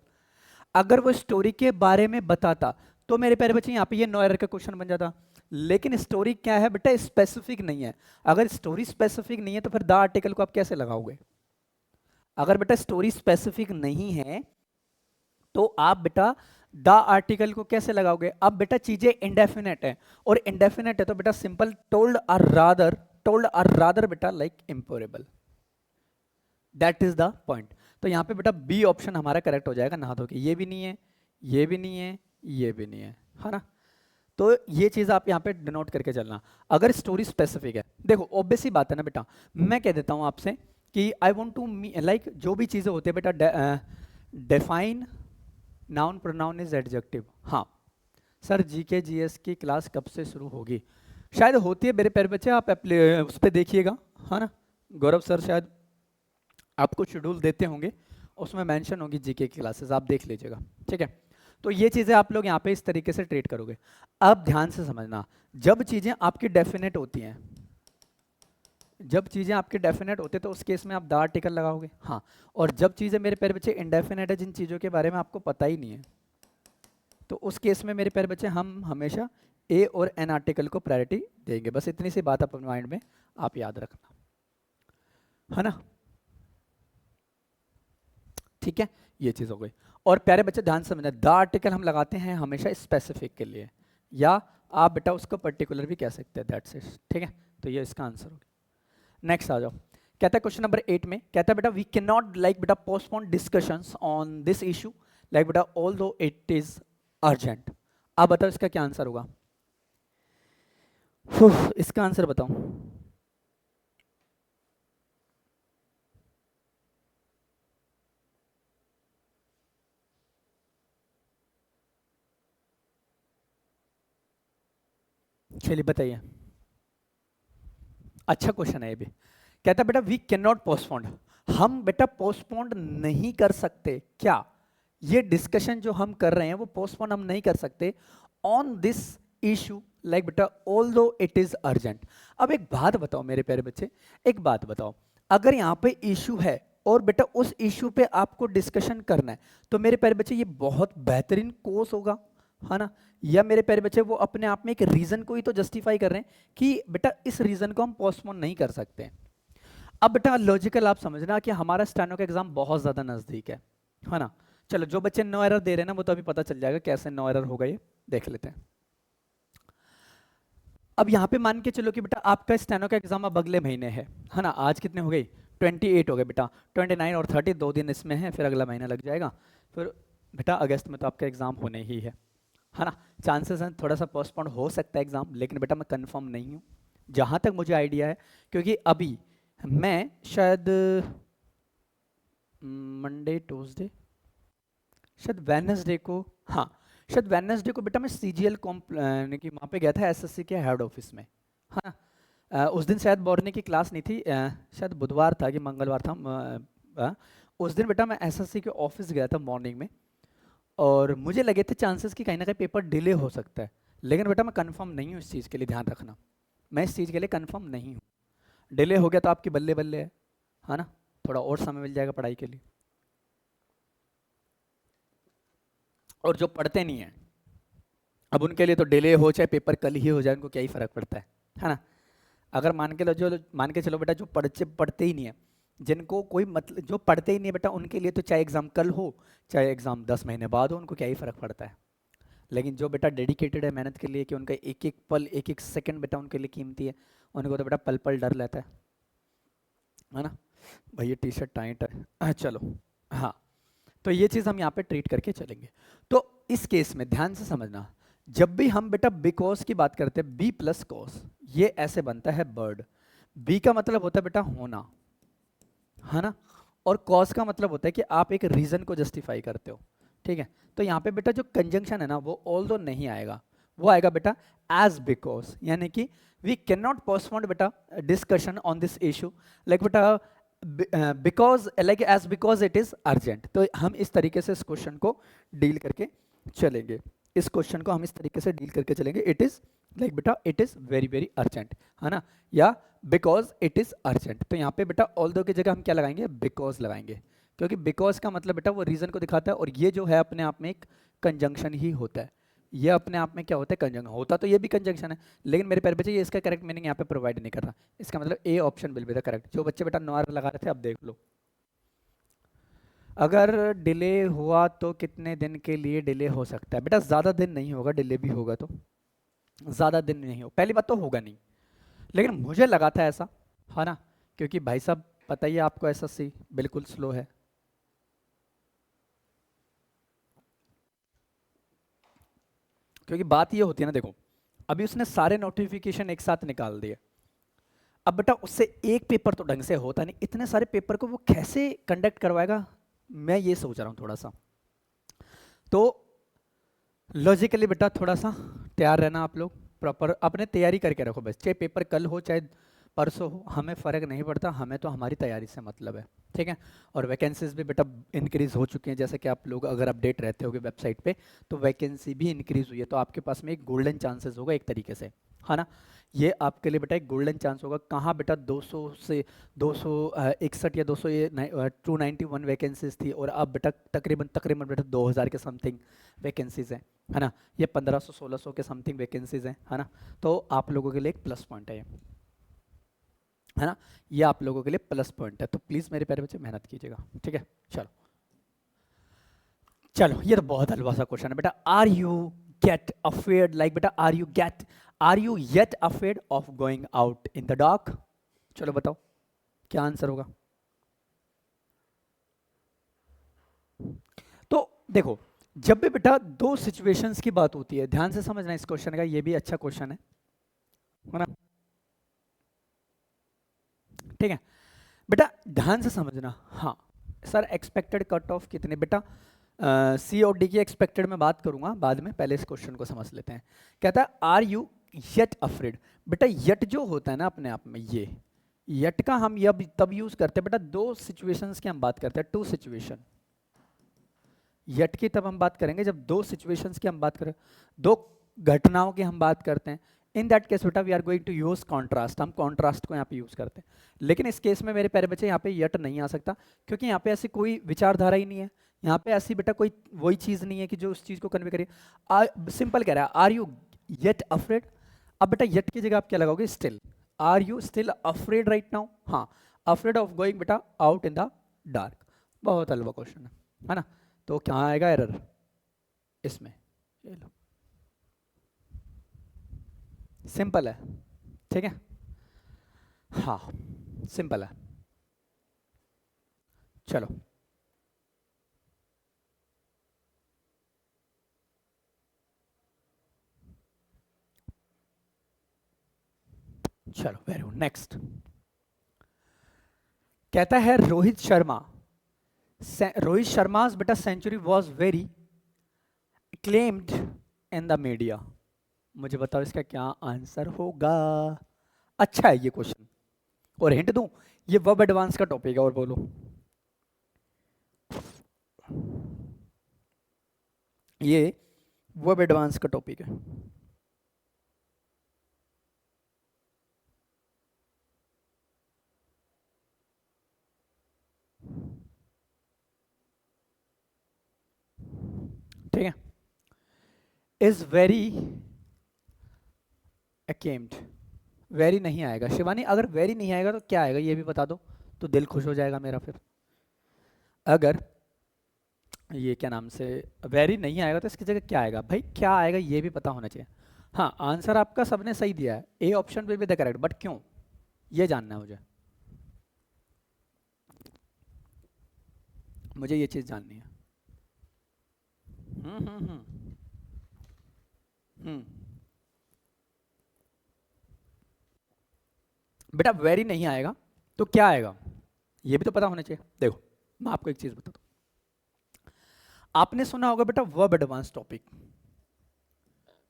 अगर वो स्टोरी के बारे में बताता तो मेरे प्यारे बच्चे यहाँ पे ये नो एरर का क्वेश्चन बन जाता। लेकिन स्टोरी क्या है बेटा, स्पेसिफिक नहीं है। अगर स्टोरी स्पेसिफिक नहीं है तो फिर द आर्टिकल को आप कैसे लगाओगे? अगर बेटा स्टोरी स्पेसिफिक नहीं है तो आप बेटा द आर्टिकल को कैसे लगाओगे? अब बेटा चीजें इंडेफिनेट है, और इंडेफिनेट है तो बेटा सिंपल टोल्ड आर रादर बेटा लाइक इम्पोरेबल, दैट इज द पॉइंट। तो यहाँ पे बेटा बी ऑप्शन हमारा करेक्ट हो जाएगा, नहा धो के। ये भी नहीं है, ये भी नहीं है, ये भी नहीं है ना? तो ये चीज आप यहाँ पे डिनोट करके चलना। अगर स्टोरी स्पेसिफिक है, देखो ऑब्वियस ही बात है ना बेटा, मैं कह देता हूँ आपसे कि आई वॉन्ट टू लाइक जो भी चीजें होती है बेटा, define noun pronoun is adjective. हाँ सर, जीके जीएस की क्लास कब से शुरू होगी? शायद होती है मेरे प्यारे बच्चे, आप उस पर देखिएगा, है ना? गौरव सर शायद आपको शेड्यूल देते होंगे, उसमें मेंशन होगी जीके की क्लासेस, आप देख लीजिएगा, ठीक है? तो ये चीज़ें आप लोग यहाँ पे इस तरीके से ट्रीट करोगे। अब ध्यान से समझना, जब चीज़ें आपकी डेफिनेट होती हैं, जब चीज़ें आपके डेफिनेट होते तो उस केस में आप द आर्टिकल लगाओगे। हाँ, और जब चीज़ें मेरे प्यारे बच्चे इंडेफिनेट है, जिन चीज़ों के बारे में आपको पता ही नहीं है, तो उस केस में मेरे प्यारे बच्चे हम हमेशा ए और एन आर्टिकल को प्रायोरिटी देंगे। बस इतनी सी बात अपने माइंड में आप याद रखना, है ना? ठीक है, ये चीज़ हो गई। और प्यारे बच्चे ध्यान से समझना, द आर्टिकल हम लगाते हैं हमेशा स्पेसिफिक के लिए, या आप बेटा उसको पर्टिकुलर भी कह सकते हैं, दैट्स इट, ठीक है? तो ये इसका आंसर हो गया। नेक्स्ट आ जाओ, कहता है क्वेश्चन नंबर 8 में, कहता है बेटा वी कैन नॉट लाइक बेटा postpone discussions on this issue like बेटा ऑल दो इट इज अर्जेंट। आप बताओ इसका क्या आंसर होगा? इसका आंसर बताओ। चलिए बताइए, अच्छा क्वेश्चन है ये भी। कहता है बेटा वी कैन नॉट पोस्टपोन, हम बेटा पोस्टपोन नहीं कर सकते क्या? ये डिस्कशन जो हम कर रहे हैं वो पोस्टपोन हम नहीं कर सकते ऑन दिस इशू लाइक बेटा ऑल दो इट इज अर्जेंट। अब एक बात बताओ मेरे प्यारे बच्चे, एक बात बताओ, अगर यहाँ पे इशू है और बेटा उस इशू पे आपको डिस्कशन करना है, तो मेरे प्यारे बच्चे ये बहुत बेहतरीन कोर्स होगा, है ना? या मेरे प्यारे बच्चे वो अपने आप में एक रीजन को ही तो जस्टिफाई कर रहे हैं कि बेटा इस रीजन को हम पोस्टपोन नहीं कर सकते। अब बेटा लॉजिकल आप समझना कि हमारा स्टेनो का एग्जाम बहुत ज्यादा नजदीक है ना? चलो जो बच्चे नो एरर दे रहे हैं ना वो तो अभी पता चल जाएगा कैसे नो एरर होगा, ये देख लेते हैं। अब यहाँ पे मान के चलो कि बेटा आपका स्टेनो का एग्जाम अब अगले महीने है ना? आज कितने हो गई? 28 हो गए बेटा, 29 और 30 2 दिन इसमें है, फिर अगला महीना लग जाएगा, फिर बेटा अगस्त में तो आपका एग्जाम होने ही है ना? चांसेस हैं थोड़ा सा पोस्टपोन हो सकता है एग्जाम, लेकिन बेटा मैं कंफर्म नहीं हूँ जहाँ तक मुझे आइडिया है, क्योंकि अभी मैं शायद मंडे ट्यूसडे शायद वेडनेसडे को, हाँ शायद वेडनेसडे को बेटा मैं सीजीएल कि वहाँ पे गया था एसएससी के हेड ऑफिस में, है ना? उस दिन शायद मॉर्निंग की क्लास नहीं थी, शायद बुधवार था कि मंगलवार था, उस दिन बेटा मैं एसएससी के ऑफिस गया था मॉर्निंग में, और मुझे लगे थे चांसेस कि कहीं ना कहीं पेपर डिले हो सकता है, लेकिन बेटा मैं कंफर्म नहीं हूँ इस चीज़ के लिए, ध्यान रखना मैं इस चीज़ के लिए कंफर्म नहीं हूँ। डिले हो गया तो आपकी बल्ले बल्ले है ना? थोड़ा और समय मिल जाएगा पढ़ाई के लिए। और जो पढ़ते नहीं है, अब उनके लिए तो डिले हो चाहे पेपर कल ही हो जाए, उनको क्या ही फर्क पड़ता है ना? अगर मान के चलो बेटा जो पढ़ते ही नहीं है, जिनको कोई मतलब जो पढ़ते ही नहीं है बेटा, उनके लिए तो चाहे एग्जाम कल हो चाहे एग्जाम 10 महीने बाद हो, उनको क्या ही फर्क पड़ता है। लेकिन जो बेटा डेडिकेटेड है मेहनत के लिए, कि उनका एक एक पल एक एक सेकंड बेटा उनके लिए कीमती है, उनको तो बेटा पल पल डर रहता है ना? भाई ये टी शर्ट टाइट है, चलो हाँ, तो ये चीज़ हम यहाँ पे ट्रीट करके चलेंगे। तो इस केस में ध्यान से समझना, जब भी हम बेटा बिकॉज की बात करते हैं, बी प्लस कॉस, ये ऐसे बनता है बर्ड। बी का मतलब होता है बेटा होना, है ना? और कॉज का मतलब होता है कि आप एक रीजन को जस्टिफाई करते हो, ठीक है? तो यहाँ पे बेटा जो कंजंक्शन है ना वो ऑल दो नहीं आएगा, वो आएगा बेटा एज बिकॉज, यानी कि वी कैन नॉट पोस्टपोन बेटा discussion on this issue, like बेटा because, like as because it is urgent. तो हम इस तरीके से इस क्वेश्चन को डील करके चलेंगे, इस क्वेश्चन को हम इस तरीके से डील करके चलेंगे। इट इज लाइक बेटा it is very very urgent, है ना, या बिकॉज इट इज अर्जेंट। तो यहाँ पे बेटा ऑल दो की जगह हम क्या लगाएंगे, बिकॉज लगाएंगे, क्योंकि बिकॉज का मतलब बेटा वो रीजन को दिखाता है, और ये जो है अपने आप में एक कंजंक्शन ही होता है। ये अपने आप में क्या होता है, कंजंक्शन होता, तो ये भी कंजंक्शन है, लेकिन मेरे प्यारे बच्चे ये इसका करेक्ट मीनिंग यहाँ पे प्रोवाइड नहीं कर रहा। इसका मतलब A option will be the correct. जो बच्चे बेटा नो लगा रहे थे, अब देख लो, अगर डिले हुआ तो कितने दिन के लिए डिले हो सकता है? बेटा ज़्यादा दिन नहीं होगा, डिले भी होगा तो ज़्यादा दिन नहीं हो, पहली बात तो होगा नहीं, लेकिन मुझे लगा था ऐसा, है ना, क्योंकि भाई साहब पता ही है आपको एसएससी बिल्कुल स्लो है। क्योंकि बात ये होती है ना, देखो अभी उसने सारे नोटिफिकेशन एक साथ निकाल दिए, अब बेटा उससे एक पेपर तो ढंग से होता नहीं, इतने सारे पेपर को वो कैसे कंडक्ट करवाएगा, मैं ये सोच रहा हूँ थोड़ा सा। तो लॉजिकली बेटा थोड़ा सा तैयार रहना आप लोग, प्रॉपर अपने तैयारी करके रखो बस, चाहे पेपर कल हो चाहे परसों हो, हमें फ़र्क नहीं पड़ता, हमें तो हमारी तैयारी से मतलब है, ठीक है। और वैकेंसीज भी बेटा इंक्रीज़ हो चुकी हैं, जैसे कि आप लोग अगर अपडेट रहते होगे वेबसाइट पे, तो वैकेंसी भी इंक्रीज़ हुई है, तो आपके पास में एक गोल्डन चांसेस होगा एक तरीके से, है ना। ये आपके लिए बेटा एक गोल्डन चांस होगा। कहाँ बेटा 200 से 261 या 200 ये 291 वैकेंसीज थी, और अब बेटा तकरीबन तकरीबन बेटा 2000 के समथिंग वैकेंसीज हैं, है ना। ये 1500-1600 के समथिंग वैकेंसीज हैं, है ना। तो आप लोगों के लिए एक प्लस पॉइंट है ये, है ना, ये आप लोगों के लिए प्लस पॉइंट है। तो प्लीज़ मेरे प्यारे बच्चे मेहनत कीजिएगा, ठीक है। चलो चलो, ये तो बहुत हलवा सा क्वेश्चन है बेटा। Are you get afraid, like बेटा are you yet afraid of going out in the dark? चलो बताओ क्या आंसर होगा। तो देखो, जब भी बेटा दो सिचुएशंस की बात होती है, ध्यान से समझना इस क्वेश्चन का, ये भी अच्छा क्वेश्चन है ना, ठीक है बेटा, ध्यान से समझना। हाँ सर, एक्सपेक्टेड कट ऑफ कितने बेटा, सी और डी की एक्सपेक्टेड मैं बात करूंगा बाद में, पहले इस क्वेश्चन को समझ लेते हैं। कहता है आर यू येट अफ्रेड, बेटा येट जो होता है ना अपने आप में, ये येट का हम ये तब यूज करते हैं बेटा दो सिचुएशंस की हम बात करते हैं, टू सिचुएशन। येट की तब हम बात करेंगे जब दो सिचुएशंस की हम बात करें, दो घटनाओं की हम बात करते हैं। इन दैट केस बेटा we are going to use contrast, हम कॉन्ट्रास्ट को यहाँ पे यूज करते हैं। लेकिन इस केस में मेरे प्यारे बच्चे यहाँ पे येट नहीं आ सकता, क्योंकि यहाँ पे ऐसी कोई विचारधारा ही नहीं है, यहाँ पे ऐसी बेटा कोई वही चीज नहीं है कि जो उस चीज को कन्वे करे। सिंपल कह रहा है आर यू येट अफ्रेड, अब बेटा येट की जगह आप क्या लगाओगे, still. Are you still afraid right now, हाँ, अफ्रेड ऑफ गोइंग बेटा आउट इन द डार्क। बहुत हलवा क्वेश्चन है ना। तो क्या आएगा एरर इसमें, ये लो, सिंपल है, ठीक है, हाँ सिंपल है। चलो चलो वेरी गुड, नेक्स्ट। कहता है रोहित शर्मा's बेटा century was very claimed in the media. मुझे बताओ इसका क्या आंसर होगा। अच्छा है ये क्वेश्चन, और हिंट दूं, ये वर्ब एडवांस का टॉपिक है, और बोलो ये वर्ब एडवांस का टॉपिक है। ठीक है, इज वेरी अकेम्ड, वेरी नहीं आएगा शिवानी, अगर वेरी नहीं आएगा तो क्या आएगा ये भी बता दो, तो दिल खुश हो जाएगा मेरा। फिर अगर ये क्या नाम से वेरी नहीं आएगा तो इसकी जगह क्या आएगा भाई, क्या आएगा ये भी पता होना चाहिए। हाँ आंसर आपका सबने सही दिया है, A option will be the correct, but क्यों ये जानना है मुझे, मुझे ये चीज जाननी है। हम्म हम्म हम्म हम्म। बेटा वेरी नहीं आएगा तो क्या आएगा ये भी तो पता होना चाहिए। देखो मैं आपको एक चीज बताता हूँ, आपने सुना होगा बेटा वर्ब एडवांस टॉपिक,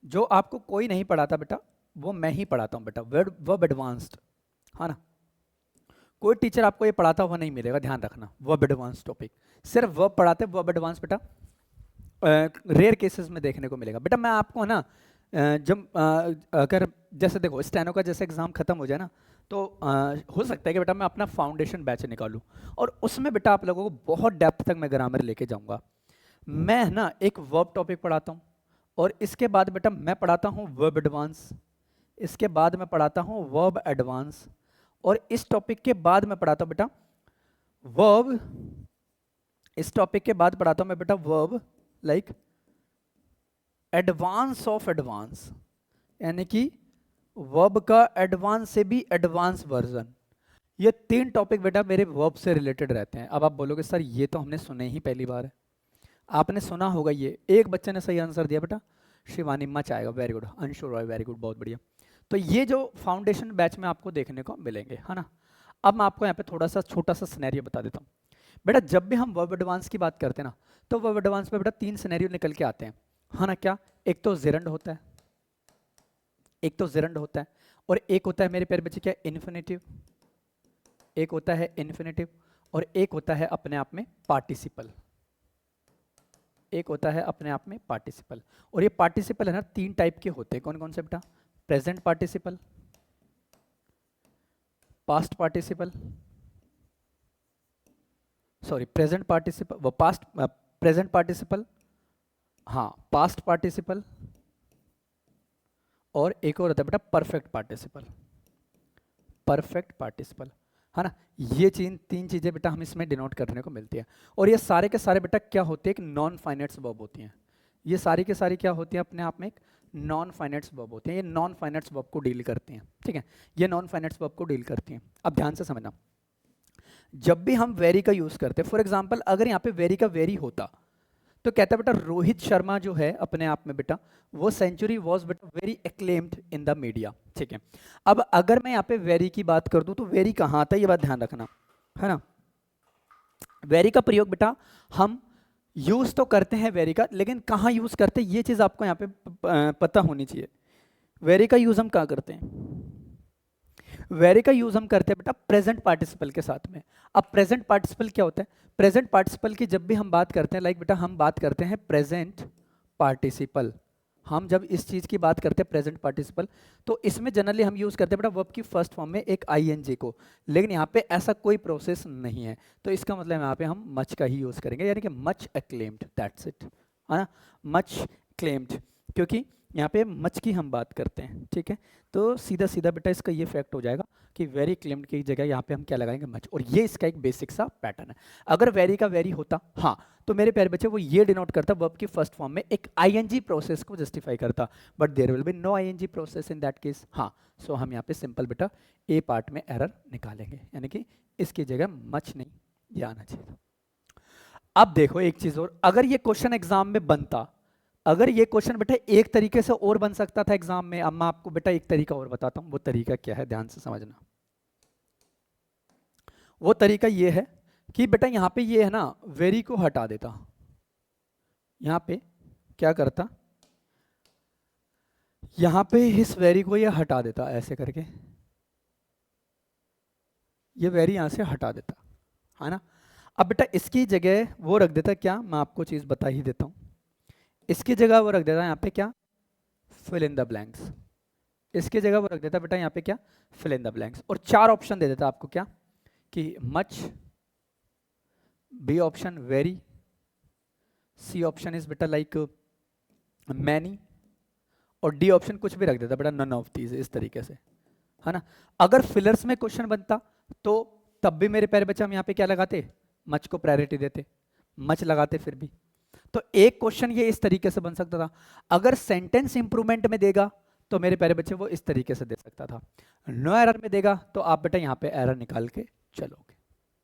जो आपको कोई नहीं पढ़ाता बेटा, वो मैं ही पढ़ाता हूँ बेटा, वर्ब एडवांस्ड, है ना। कोई टीचर आपको ये पढ़ाता हुआ नहीं मिलेगा, ध्यान रखना। वर्ब एडवांस टॉपिक सिर्फ वर्ब पढ़ाते, वर्ब एडवांस बेटा रेयर केसेस में देखने को मिलेगा बेटा। मैं आपको ना जब अगर जैसे देखो स्टेनो का जैसे एग्जाम खत्म हो जाए ना, तो हो सकता है कि बेटा मैं अपना फाउंडेशन बैच निकालूं, और उसमें बेटा आप लोगों को बहुत डेप्थ तक मैं ग्रामर लेके जाऊंगा। मैं ना एक वर्ब टॉपिक पढ़ाता हूँ, और इसके बाद बेटा मैं पढ़ाता हूँ वर्ब एडवांस, इसके बाद मैं पढ़ाता हूँ वर्ब एडवांस, और इस टॉपिक के बाद मैं पढ़ाता हूँ बेटा वर्ब, इस टॉपिक के बाद पढ़ाता हूँ मैं बेटा verb like advance of advance, यानी कि वर्ब का एडवांस से भी एडवांस वर्जन। ये 3 टॉपिक बेटा मेरे वर्ब से रिलेटेड रहते हैं। अब आप बोलोगे सर ये तो हमने सुने ही पहली बार है। आपने सुना होगा, ये एक बच्चे ने सही आंसर दिया बेटा, शिवानी मच आएगा, very good. Anshu Roy very good, बहुत बढ़िया। तो ये जो फाउंडेशन बैच में आपको देखने को मिलेंगे, है ना। अब मैं आपको यहाँ पे थोड़ा सा छोटा सा सिनेरियो बता देता हूँ बेटा। जब भी हम वर्ब एडवांस की बात करते हैं ना, तो वर्ब एडवांस में बेटा 3 सिनेरियो निकल के आते हैं, है ना। क्या? एक तो जेरंड होता है, एक तो जेरंड होता है, और एक होता है मेरे प्यारे बच्चे क्या, इन्फिनेटिव। एक होता है इन्फिनेटिव, और एक होता है अपने आप में पार्टिसिपल। एक होता है अपने आप में पार्टिसिपल। और ये पार्टिसिपल है ना 3 टाइप के होते हैं। कौन कौन से बेटा? Present participle, past participle, sorry present participle, वो पास्ट प्रेजेंट पार्टिसिपल, हाँ पास्ट पार्टिसिपल, और एक और होता है बेटा परफेक्ट पार्टिसिपल। परफेक्ट पार्टिसिपल, है ना। ये 3 चीजें बेटा हम इसमें डिनोट करने को मिलती है। और ये सारे के सारे बेटा क्या होते हैं? एक नॉन फाइनाइट वर्ब होती हैं। ये सारी के सारी क्या होती है? अपने आप में एक नॉन फाइनाइट वर्ब होती हैं। ये नॉन फाइनाइट वर्ब को डील करती हैं, ठीक है। ये नॉन फाइनाइट वर्ब को डील करती हैं। अब ध्यान से समझना, जब भी हम वेरी का यूज करते हैं, फॉर एग्जाम्पल अगर यहाँ पे वेरी का वेरी होता, तो कहता बेटा रोहित शर्मा जो है अपने आप में बेटा, वो सेंचुरी वॉज बेटा very acclaimed in the media, ठीक है। अब अगर मैं यहाँ पे वेरी की बात कर दूं, तो वेरी कहाँ आता है ये बात ध्यान रखना, है ना। वेरी का प्रयोग बेटा हम यूज तो करते हैं वेरी का, लेकिन कहाँ यूज करते हैं ये चीज आपको यहाँ पे पता होनी चाहिए। वेरी का यूज हम कहाँ करते हैं? वेरी का यूज हम करते हैं बेटा प्रेजेंट पार्टिसिपल के साथ में। अब प्रेजेंट पार्टिसिपल क्या होता है? प्रेजेंट पार्टिसिपल की जब भी हम बात करते हैं, लाइक बेटा हम बात करते हैं प्रेजेंट पार्टिसिपल, हम जब इस चीज की बात करते हैं प्रेजेंट पार्टिसिपल, तो इसमें जनरली हम यूज करते हैं बेटा वर्ब की फर्स्ट फॉर्म में एक आईएनजी को। लेकिन यहाँ पे ऐसा कोई प्रोसेस नहीं है, तो इसका मतलब यहाँ पे हम मच का ही यूज करेंगे, यानी कि मच एक्लेम्ड, दैट्स इट, है ना। मच क्लेम्ड, क्योंकि यहाँ पे मच की हम बात करते हैं, ठीक है। तो सीधा सीधा बेटा इसका ये फैक्ट हो जाएगा कि वेरी क्लेम्ड की जगह यहाँ पे हम क्या लगाएंगे? मच। और ये इसका एक बेसिक सा पैटर्न है। अगर वेरी का वेरी होता, हाँ, तो मेरे प्यारे बच्चे वो ये डिनोट करता वर्ब की फर्स्ट फॉर्म में एक आईएनजी प्रोसेस को जस्टिफाई करता, but there will be no ING process in that case, हाँ। सो हम यहाँ पे सिंपल बेटा ए पार्ट में एरर निकालेंगे, यानी कि इसकी जगह मच नहीं, ये आना चाहिए। अब देखो एक चीज और, अगर ये क्वेश्चन एग्जाम में बनता, अगर ये क्वेश्चन बेटा एक तरीके से और बन सकता था एग्जाम में। अब मैं आपको बेटा एक तरीका और बताता हूं, वो तरीका क्या है ध्यान से समझना। वो तरीका ये है कि बेटा यहां पे ये है ना वेरी को हटा देता, यहां पे क्या करता, यहां पे इस वेरी को ये हटा देता, ऐसे करके ये वेरी यहां से हटा देता, है ना। अब बेटा इसकी जगह वो रख देता क्या, मैं आपको चीज बता ही देता हूं। इसकी जगह वो रख देता यहाँ पे क्या, फिल इन द ब्लैंक्स। इसकी जगह वो रख देता बेटा यहाँ पे क्या, फिल इन द ब्लैंक्स। और 4 ऑप्शन दे देता आपको क्या, कि much, B option very, C option is बेटा लाइक मैनी, और डी ऑप्शन कुछ भी रख देता बेटा नन ऑफ दीज, इस तरीके से, है ना। अगर फिलर्स में क्वेश्चन बनता तो तब भी मेरे प्यारे बच्चे हम यहाँ पे क्या लगाते, मच को प्रायोरिटी देते, मच लगाते फिर भी। तो एक क्वेश्चन ये इस तरीके से बन सकता था। अगर सेंटेंस इंप्रूवमेंट में देगा तो मेरे प्यारे बच्चे वो इस तरीके से दे सकता था। नो एरर में देगा तो आप बेटा यहाँ पे एरर निकाल के चलोगे,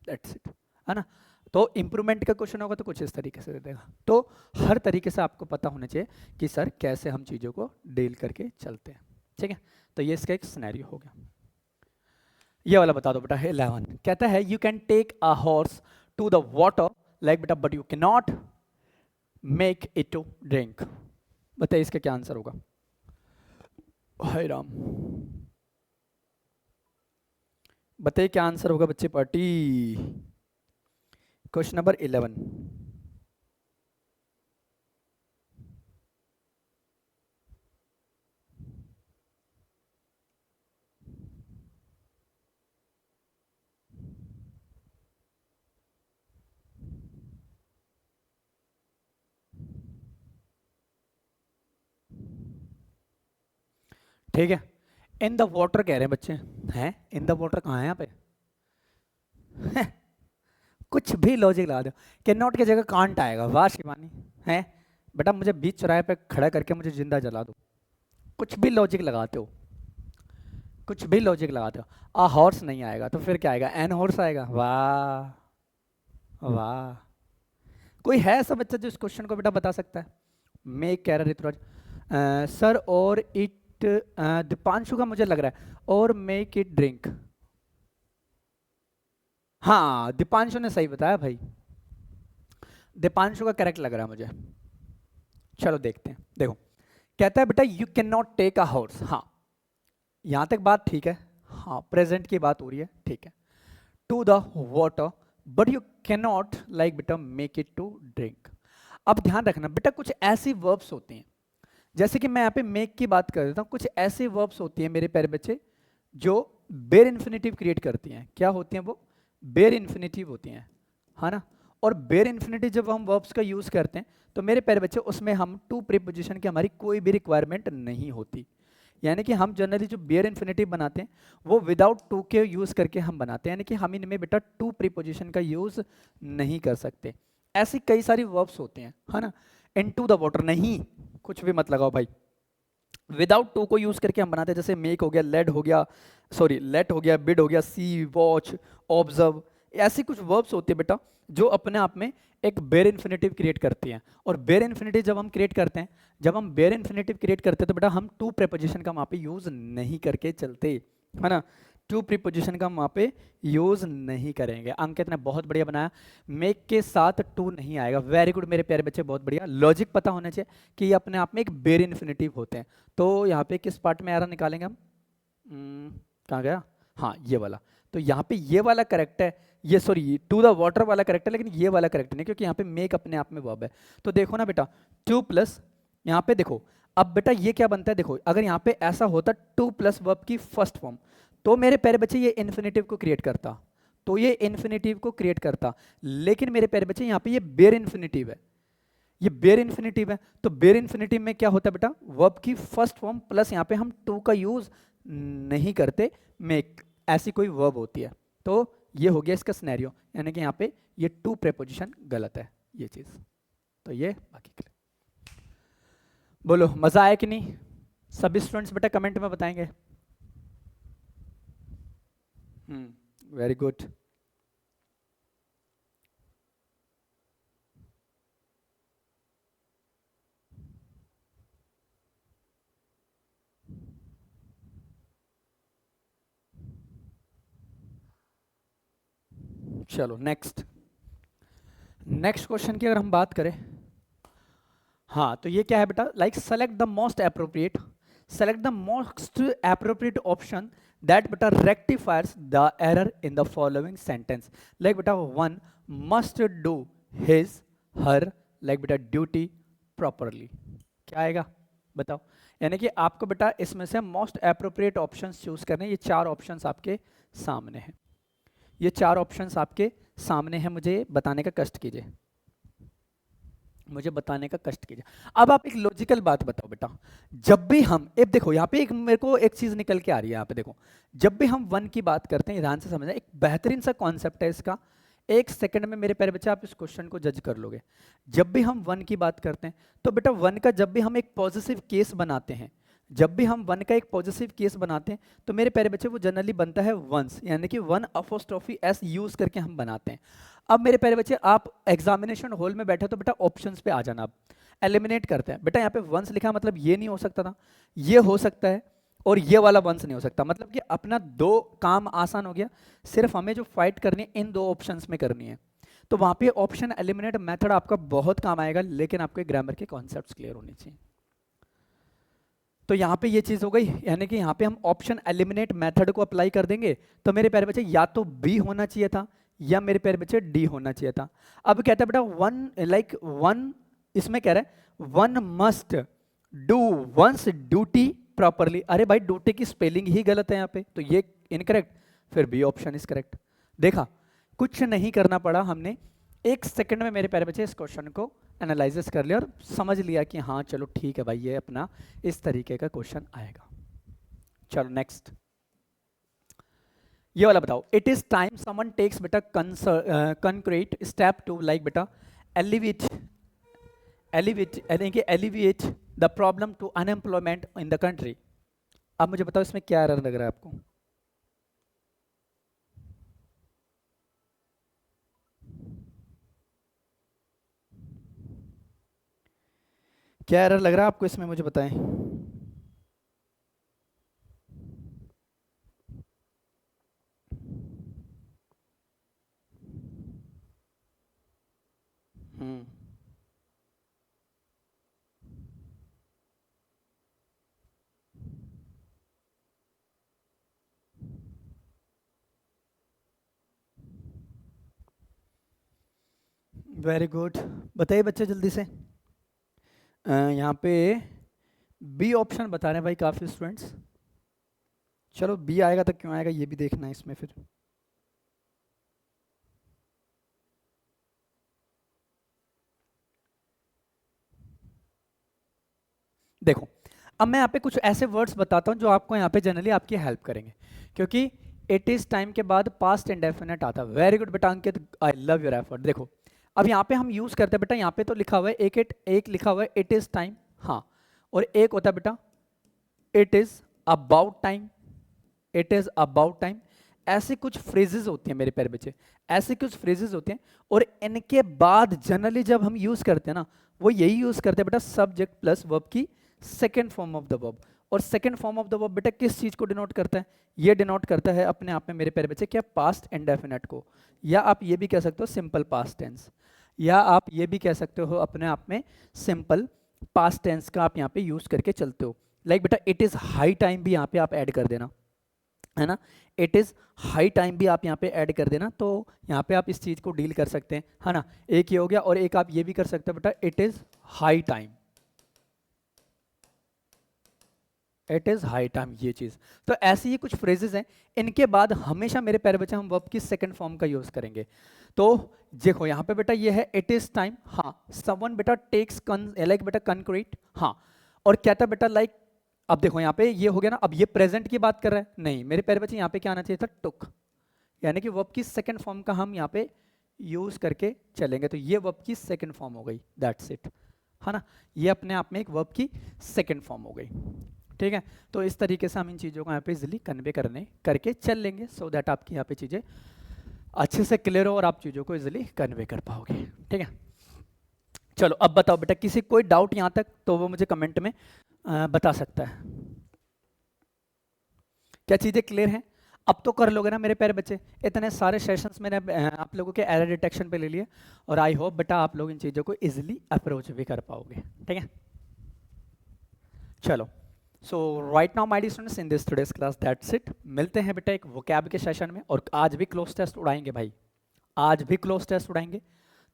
दैट्स इट, है ना। तो इंप्रूवमेंट का क्वेश्चन होगा तो कुछ इस तरीके से दे देगा। तो हर तरीके से आपको पता होना चाहिए कि सर कैसे हम चीजों को डील करके चलते हैं, ठीक है। तो ये इसका एक सिनेरियो हो गया। ये वाला बता दो बेटा 11 कहता है you can take a horse to the water like बेटा but you can not make it to drink. बताइए इसका क्या आंसर होगा। हाय राम, बताइए क्या आंसर होगा बच्चे पार्टी। Question number 11। ठीक है, इन द वाटर कह रहे हैं बच्चे। हैं इन द वाटर कहाँ है यहाँ पे? कुछ भी लॉजिक लगा दो, कैन नॉट की जगह कांट आएगा। वाह शिवानी, है बेटा मुझे बीच चौराहे पे खड़ा करके मुझे जिंदा जला दो। कुछ भी लॉजिक लगाते हो, कुछ भी लॉजिक लगाते हो। आ हॉर्स नहीं आएगा तो फिर क्या आएगा? एन हॉर्स आएगा। वाह वाह, कोई है ऐसा बच्चा जो इस क्वेश्चन को बेटा बता सकता है? मैं कह रहा ऋतुराज सर, और इट दीपांशु का मुझे लग रहा है, और मेक इट ड्रिंक। हाँ दीपांशु ने सही बताया भाई, दीपांशु का करेक्ट लग रहा है मुझे। चलो देखते हैं, देखो कहता है बेटा you can not take a horse. हाँ यहां तक बात ठीक है, हाँ प्रेजेंट की बात हो रही है, ठीक है। To the water but you can not like बेटा मेक इट टू ड्रिंक। अब ध्यान रखना बेटा, कुछ ऐसी वर्ब्स होती हैं, जैसे कि मैं यहाँ पे मेक की बात कर देता हूँ, कुछ ऐसी वर्ब्स होती हैं मेरे प्यारे बच्चे जो बेर इन्फिनेटिव क्रिएट करती हैं। क्या होती हैं वो? बेर इन्फिनेटिव होती हैं, है ना। और बेर इन्फिनेटिव जब हम वर्ब्स का यूज करते हैं तो मेरे प्यारे बच्चे उसमें हम टू प्रीपोजिशन की हमारी कोई भी रिक्वायरमेंट नहीं होती। यानी कि हम जनरली जो बेयर इन्फिनेटिव बनाते हैं वो विदाउट टू के यूज करके हम बनाते हैं, यानी कि हम इनमें बेटा टू प्रीपोजिशन का यूज नहीं कर सकते। ऐसी कई सारी वर्ब्स होते हैं, है ना। इनटू द वाटर नहीं, कुछ भी मत लगाओ भाई, विदाउट टू को यूज करके हम बनाते हैं। जैसे मेक हो गया, लेड हो गया, सॉरी लेट हो गया, बिड हो गया, सी, वॉच, ऑब्जर्व, ऐसी कुछ वर्ब्स होती है बेटा जो अपने आप में एक बेर इन्फिनेटिव क्रिएट करती हैं। और बेर इन्फिनेटिव जब हम क्रिएट करते हैं, जब हम बेर इन्फिनेटिव क्रिएट करते हैं तो बेटा हम टू प्रीपोजिशन का वहाँ पे यूज नहीं करके चलते, है ना। टू प्रीपोजिशन का वहाँ पे यूज नहीं करेंगे। अंकित ने बहुत बढ़िया बनाया, मेक के साथ टू नहीं आएगा। वेरी गुड मेरे प्यारे बच्चे, बहुत बढ़िया। लॉजिक पता होना चाहिए कि ये अपने आप में एक बेर इन्फिनेटिव होते हैं। तो यहाँ पे किस पार्ट में एरर निकालेंगे हम? कहाँ गया? हाँ ये वाला। तो यहाँ पे ये वाला करेक्ट है, ये सॉरी टू द वाटर वाला करेक्ट है, लेकिन ये वाला करेक्ट नहीं, क्योंकि यहाँ पे मेक अपने आप में वर्ब है। तो देखो ना बेटा, टू प्लस यहाँ पे देखो, अब बेटा ये क्या बनता है, देखो अगर यहाँ पे ऐसा होता टू प्लस वर्ब की फर्स्ट फॉर्म, तो मेरे प्यारे बच्चे ये इन्फिनेटिव को क्रिएट करता, तो ये इन्फिनेटिव को क्रिएट करता। लेकिन मेरे प्यारे बच्चे यहाँ पे ये बेर इन्फिनेटिव है, ये बेर इन्फिनेटिव है। तो बेर इन्फिनेटिव में क्या होता है बेटा? वर्ब की फर्स्ट फॉर्म प्लस यहाँ पे हम टू का यूज नहीं करते, मेक ऐसी कोई वर्ब होती है। तो ये हो गया इसका सिनेरियो, यानी कि यहाँ पे ये टू प्रेपोजिशन गलत है, ये चीज। तो ये बाकी के लिए बोलो मजा आया कि नहीं? सभी स्टूडेंट्स बेटा कमेंट में बताएंगे। Very good. चलो नेक्स्ट, नेक्स्ट क्वेश्चन की अगर हम बात करें, हाँ तो ये क्या है बेटा? Like select the most appropriate, select the most appropriate option that बेटा rectifiers the error in the following sentence. Like बेटा one must do his her like बेटा ड्यूटी प्रॉपरली। क्या आएगा बताओ? यानी कि आपको बेटा इसमें से मोस्ट अप्रोप्रिएट ऑप्शंस चूज करने। ये चार ऑप्शंस आपके सामने हैं, ये चार ऑप्शंस आपके सामने हैं, मुझे बताने का कष्ट कीजिए, मुझे बताने का कष्ट कीजिए। अब आप एक लॉजिकल बात बताओ बेटा, जब भी हम एक देखो यहाँ पे एक मेरे को एक चीज निकल के आ रही है यहाँ पे देखो, जब भी हम वन की बात करते हैं, ध्यान से समझना, एक बेहतरीन सा कॉन्सेप्ट है इसका। एक सेकंड में मेरे प्यारे बच्चे आप इस क्वेश्चन को जज कर लोगे। जब भी हम वन की बात करते हैं तो बेटा वन का जब भी हम एक पॉजिटिव केस बनाते हैं, जब भी हम वन का एक पॉजिटिव केस बनाते हैं तो मेरे प्यारे बच्चे वो जनरली बनता है वंस, यानी कि वन अपोस्ट्रोफी एस यूज करके हम बनाते हैं। अब मेरे प्यारे बच्चे आप एग्जामिनेशन हॉल में बैठे तो बेटा ऑप्शंस पे आ जाना, आप एलिमिनेट करते हैं। बेटा यहाँ पे वंस लिखा मतलब ये नहीं हो सकता था, ये हो सकता है, और ये वाला वंस नहीं हो सकता। मतलब कि अपना दो काम आसान हो गया, सिर्फ हमें जो फाइट करनी है इन दो ऑप्शंस में करनी है। तो वहां पे ऑप्शन एलिमिनेट मेथड आपका बहुत काम आएगा, लेकिन आपके ग्रामर के कॉन्सेप्ट्स क्लियर होने चाहिए। तो यहाँ पे ये चीज़ हो गई, यानी कि यहाँ पे हम ऑप्शन एलिमिनेट मेथड को अप्लाई कर देंगे तो मेरे प्यारे बच्चे या तो बी होना चाहिए था या मेरे प्यारे बच्चे डी होना चाहिए था। अब कहता है बेटा वन इसमें कह रहा है one must do once duty properly. अरे भाई ड्यूटी की स्पेलिंग ही गलत है यहाँ पे, तो ये इनकरेक्ट, फिर बी ऑप्शन इज करेक्ट। देखा, कुछ नहीं करना पड़ा, हमने 1 सेकंड में मेरे प्यारे बच्चे इस क्वेश्चन को एनालिसिस कर लिया और समझ लिया कि हाँ चलो ठीक है भाई, ये अपना इस तरीके का क्वेश्चन आएगा। चलो नेक्स्ट, ये वाला बताओ। It is time someone takes बेटा कंक्रीट स्टेप टू लाइक बेटा एलिवेट यानी कि alleviate the problem to unemployment in the country. अब मुझे बताओ इसमें क्या एरर लग रहा है आपको? क्या एरर लग रहा है आपको इसमें, मुझे बताएं। वेरी गुड, बताइए बच्चे जल्दी से। यहाँ पे बी ऑप्शन बता रहे हैं भाई काफ़ी स्टूडेंट्स। चलो बी आएगा तो क्यों आएगा ये भी देखना है इसमें फिर। देखो, अब मैं यहाँ पे कुछ ऐसे वर्ड्स बताता हूँ जो आपको यहाँ पे जनरली आपकी हेल्प करेंगे, क्योंकि इट इज टाइम के बाद पास्ट इंडेफिनिट आता है। वेरी गुड बेटा अंकित, आई लव योर एफर्ट। देखो अब यहाँ पे हम यूज करते हैं बेटा, यहाँ पे तो लिखा हुआ है एक लिखा हुआ है इट इज टाइम, हाँ, और एक होता है बेटा it is about time, it is about time. ऐसे कुछ फ्रेजेस होती हैं मेरे प्यारे बच्चे, ऐसे कुछ फ्रेजेस होते हैं, और इनके बाद जनरली जब हम यूज करते हैं ना, वो यही यूज करते हैं बेटा सब्जेक्ट प्लस वर्ब की second form of the verb. और second form of the verb बेटा किस चीज को डिनोट करता है? ये डिनोट करता है अपने आप में मेरे प्यारे बच्चे क्या, पास्ट इंडेफिनिट को, या आप ये भी कह सकते हो सिंपल पास्ट टेंस, या आप ये भी कह सकते हो अपने आप में सिंपल पास्ट टेंस का आप यहाँ पे यूज करके चलते हो। लाइक बेटा इट इज हाई टाइम भी यहाँ पे आप ऐड कर देना, है ना, इट इज हाई टाइम भी आप यहाँ पे ऐड कर देना, तो यहाँ पे आप इस चीज को डील कर सकते हैं, है ना। एक ये हो गया, और एक आप ये भी कर सकते हो बेटा it is high time, it is high time, ये चीज। तो ऐसी ही कुछ फ्रेजेस हैं, इनके बाद हमेशा मेरे प्यारे बच्चे हम वर्ब की सेकंड फॉर्म का यूज करेंगे। तो देखो यहाँ पे बेटा ये है इट इज टाइम, हाँ, समवन बेटा टेक्स लाइक बेटा कंक्रीट, हाँ, और क्या था बेटा लाइक, अब देखो यहाँ पे ये हो गया ना, अब ये प्रेजेंट की बात कर रहा है, नहीं मेरे प्यारे बच्चे यहाँ पे क्या आना चाहिए था, टुक, यानी कि वर्ब की सेकंड फॉर्म का हम यहाँ पे यूज करके चलेंगे, तो ये वर्ब की सेकंड फॉर्म हो गई, दैट्स इट, है ना, ये अपने आप में एक वर्ब की सेकंड फॉर्म हो गई, ठीक है। तो इस तरीके से हम इन चीज़ों को यहाँ पे इजिली कन्वे करके चल लेंगे, सो दैट आपकी यहाँ पे चीज़ें अच्छे से क्लियर हो और आप चीज़ों को इजिली कन्वे कर पाओगे, ठीक है। चलो अब बताओ बेटा, किसी कोई डाउट यहाँ तक तो वो मुझे कमेंट में बता सकता है। क्या चीज़ें क्लियर हैं? अब तो कर लोगे ना मेरे प्यारे बच्चे, इतने सारे सेशंस मैंने आप लोगों के एरर डिटेक्शन पे ले लिए, और आई होप बेटा आप लोग इन चीज़ों को इजिली अप्रोच भी कर पाओगे, ठीक है। चलो, so right now my dear students in this today's class that's it. मिलते हैं बेटा एक वोकैब के सेशन में, और आज भी क्लोज टेस्ट उड़ाएंगे भाई, आज भी क्लोज टेस्ट उड़ाएंगे,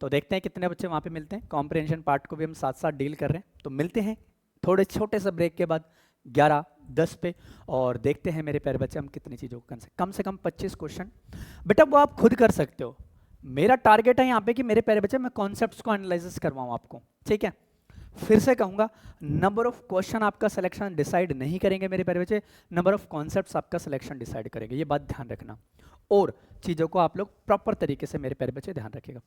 तो देखते हैं कितने बच्चे वहाँ पे मिलते हैं। कॉम्प्रिहेंशन पार्ट को भी हम साथ साथ डील कर रहे हैं, तो मिलते हैं थोड़े छोटे से ब्रेक के बाद 11:10 पे, और देखते हैं मेरे प्यारे बच्चे हम कितनी चीज़ों को कम से कम 25 क्वेश्चन बेटा वो आप खुद कर सकते हो। मेरा टारगेट है यहाँ पे कि मेरे प्यारे बच्चे मैं कॉन्सेप्ट्स को एनालिसिस करवाऊँ आपको, ठीक है। फिर से कहूँगा, नंबर ऑफ क्वेश्चन आपका सिलेक्शन डिसाइड नहीं करेंगे मेरे प्यारे बच्चे, नंबर ऑफ कॉन्सेप्ट्स आपका सिलेक्शन डिसाइड करेंगे, ये बात ध्यान रखना, और चीज़ों को आप लोग प्रॉपर तरीके से मेरे प्यारे बच्चे ध्यान रखिएगा।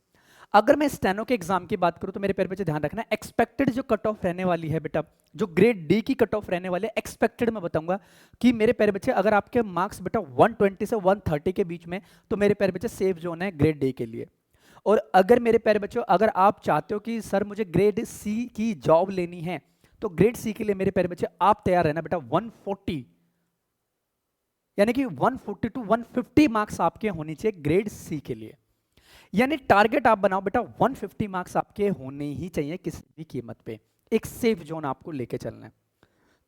अगर मैं स्टेनो के एग्जाम की बात करूं तो मेरे प्यारे बच्चे ध्यान रखना, एक्सपेक्टेड जो कट ऑफ रहने वाली है बेटा, जो ग्रेड डी की कट ऑफ रहने वाली है, एक्सपेक्टेड मैं बताऊंगा कि मेरे प्यारे बच्चे अगर आपके मार्क्स बेटा 120 से 130 के बीच में, तो मेरे प्यारे बच्चे सेफ जोन है ग्रेड डी के लिए। और अगर मेरे प्यारे बच्चों अगर आप चाहते हो कि सर मुझे ग्रेड सी की जॉब लेनी है, तो ग्रेड सी के लिए मेरे प्यारे बच्चे आप तैयार रहना बेटा 140, यानी कि 140 टू 150 मार्क्स आपके होने चाहिए ग्रेड सी के लिए, यानी टारगेट आप बनाओ बेटा 150 मार्क्स आपके होने ही चाहिए किसी भी कीमत पे, एक सेफ जोन आपको लेके चलना है।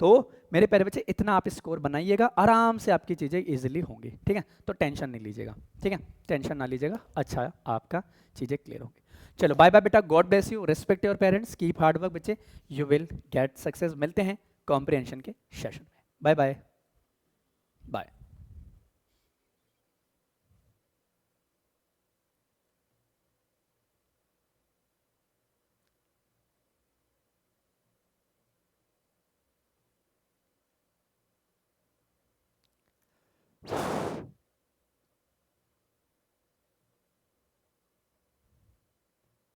तो मेरे प्यारे बच्चे इतना आप स्कोर बनाइएगा, आराम से आपकी चीज़ें इजीली होंगी, ठीक है। तो टेंशन नहीं लीजिएगा, ठीक है, टेंशन ना लीजिएगा, अच्छा आपका चीज़ें क्लियर होंगी। चलो बाय बाय बेटा, God bless you, respect your parents, keep hard work बच्चे, यू विल गेट सक्सेस। मिलते हैं कॉम्प्रिहेंशन के सेशन में। Bye bye bye.